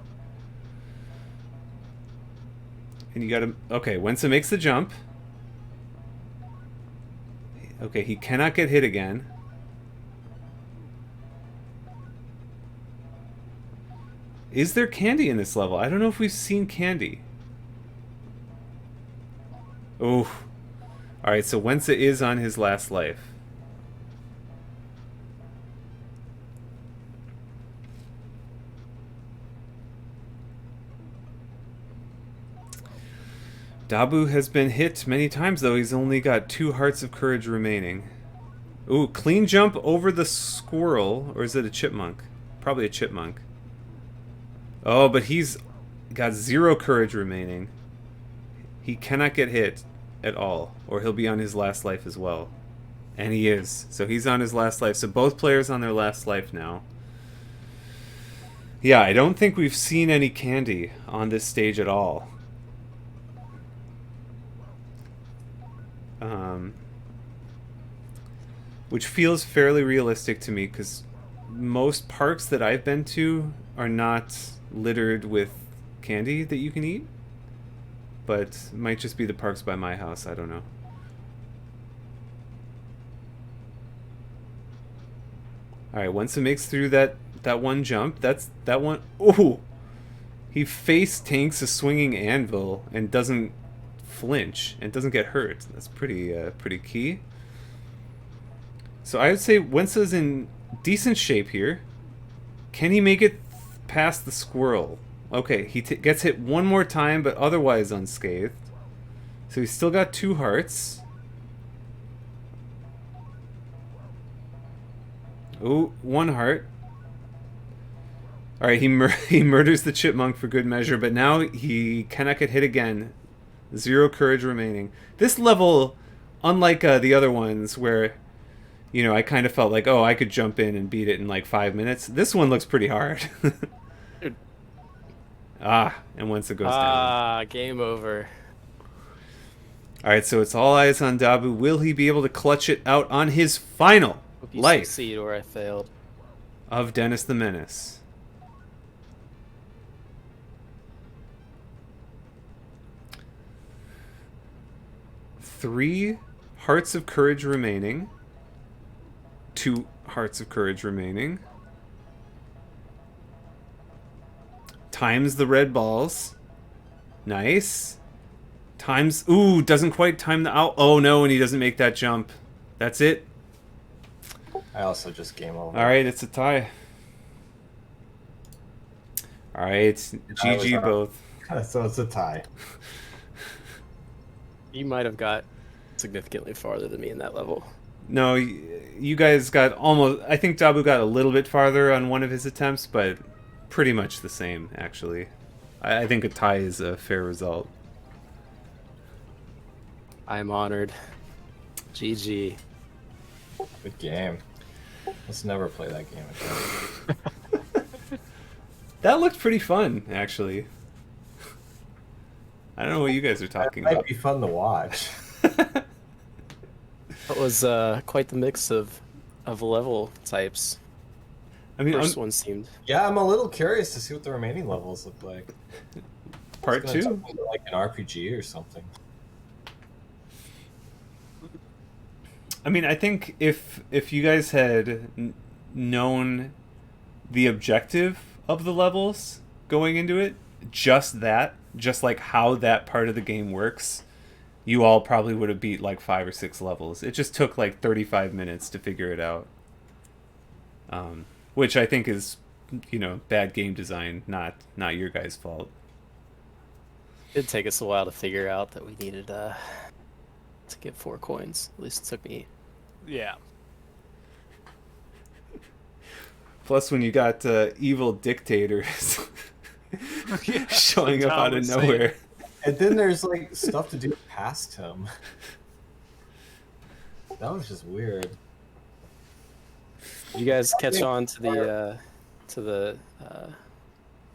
And you gotta... Okay, Wensa makes the jump. Okay, he cannot get hit again. Is there candy in this level? I don't know if we've seen candy. Oh. Alright, so Wensa is on his last life. Dabu has been hit many times, though. He's only got 2 hearts of courage remaining. Ooh, clean jump over the squirrel. Or is it a chipmunk? Probably a chipmunk. Oh, but he's got 0 courage remaining. He cannot get hit at all, or he'll be on his last life as well. And he is. So he's on his last life. So both players on their last life now. Yeah, I don't think we've seen any candy on this stage at all. Which feels fairly realistic to me because most parks that I've been to are not littered with candy that you can eat. But it might just be the parks by my house, I don't know. Alright, once it makes through that one jump, that one... Ooh! He face tanks a swinging anvil and doesn't flinch and doesn't get hurt. That's pretty key. So I would say Wensa's in decent shape here. Can he make it past the squirrel? Okay, he gets hit one more time, but otherwise unscathed. So he's still got 2 hearts. Ooh, 1 heart. Alright, he murders the chipmunk for good measure, but now he cannot get hit again. 0 courage remaining. This level, unlike the other ones where, you know, I kind of felt like, oh, I could jump in and beat it in like 5 minutes. This one looks pretty hard. And once it goes down. Game over. Alright, so it's all eyes on Dabu. Will he be able to clutch it out on his final Hope you life succeed or I failed. of Dennis the Menace? Three hearts of courage remaining. 2 hearts of courage remaining. Times the red balls. Nice. Times... Ooh, doesn't quite time the out... Oh, no, and he doesn't make that jump. That's it. I also just game over. Alright, it's a tie. Alright, GG both. So it's a tie. You might have got significantly farther than me in that level. No, you guys got almost... I think Dabu got a little bit farther on one of his attempts, but pretty much the same, actually. I think a tie is a fair result. I'm honored. GG. Good game. Let's never play that game again. That looked pretty fun, actually. I don't know what you guys are talking It might about. be fun to watch. That was quite the mix of level types. I mean, First one seemed... Yeah, I'm a little curious to see what the remaining levels look like. part It's gonna 2? turn into like an RPG or something. I mean, I think if you guys had known the objective of the levels going into it, just like how that part of the game works, you all probably would have beat like 5 or 6 levels. It just took like 35 minutes to figure it out. Which I think is, you know, bad game design, not your guys' fault. It'd take us a while to figure out that we needed to get 4 coins. At least it took me. Yeah. Plus, when you got evil dictators Yeah, showing up Tom out of was saying. nowhere. And then there's like stuff to do past him. That was just weird. Did you guys catch on to the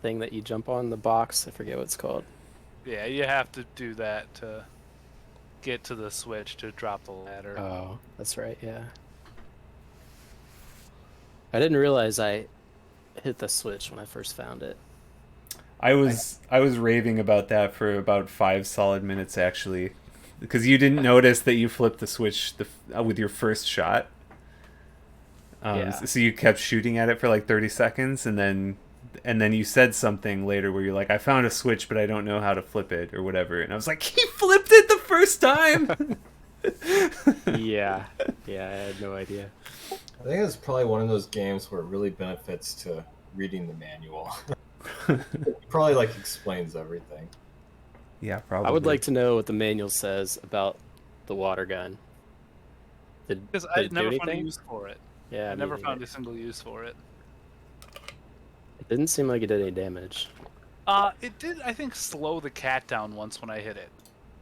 thing that you jump on, the box? I forget what it's called. Yeah, you have to do that to get to the switch to drop the ladder. Oh, that's right, yeah. I didn't realize I hit the switch when I first found it. I was raving about that for about 5 solid minutes, actually, because you didn't notice that you flipped the switch with your first shot. Yeah. So you kept shooting at it for like 30 seconds, and then you said something later where you're like, I found a switch, but I don't know how to flip it or whatever. And I was like, he flipped it the first time. Yeah, I had no idea. I think it's probably one of those games where it really benefits to reading the manual. It probably like explains everything. Yeah, probably. I would like to know what the manual says about the water gun. Because did I it do never found a anything? use for it. Yeah, I me never neither. found a single use for it. It didn't seem like it did any damage. It did, I think, slow the cat down once when I hit it.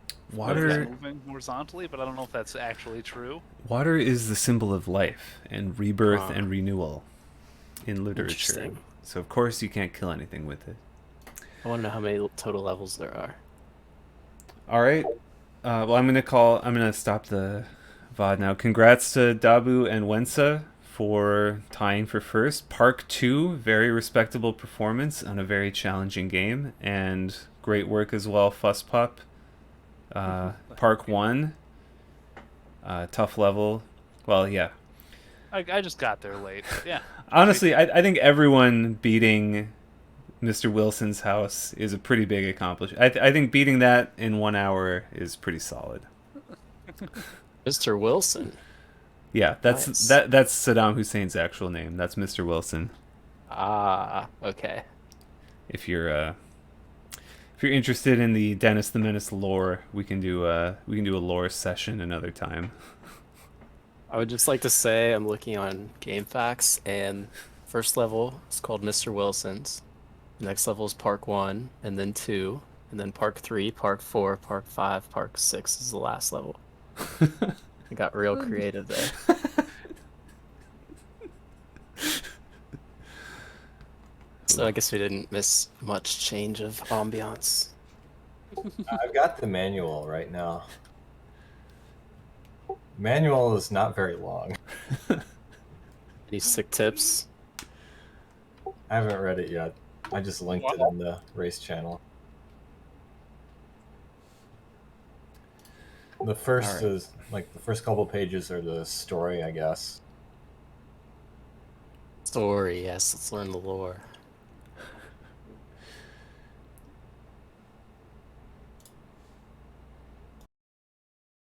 It was Water moving horizontally, but I don't know if that's actually true. is the symbol of life and rebirth Huh. and renewal in literature. Interesting. So of course you can't kill anything with it. I want to know how many total levels there are. All right. Well, I'm gonna stop the VOD now. Congrats to Dabu and Wensa for tying for first. Park 2, very respectable performance on a very challenging game, and great work as well, Fuss Pup. Park 1, tough level. Well, yeah. I just got there late. Yeah. Honestly, I think everyone beating Mr. Wilson's house is a pretty big accomplishment. I think beating that in 1 hour is pretty solid. Mr. Wilson. Yeah, that's Nice. that's Saddam Hussein's actual name. That's Mr. Wilson. Ah, okay. If you're interested in the Dennis the Menace lore, we can do a lore session another time. I would just like to say I'm looking on GameFAQs, and first level is called Mr. Wilson's. Next level is Park 1, and then 2, and then Park 3, Park 4, Park 5, Park 6 is the last level. I got real creative there. So I guess we didn't miss much change of ambiance. I've got the manual right now. Manual is not very long. Any sick tips? I haven't read it yet. I just linked it in the race channel. The first is like the first couple pages are the story, I guess. Story, yes, let's learn the lore.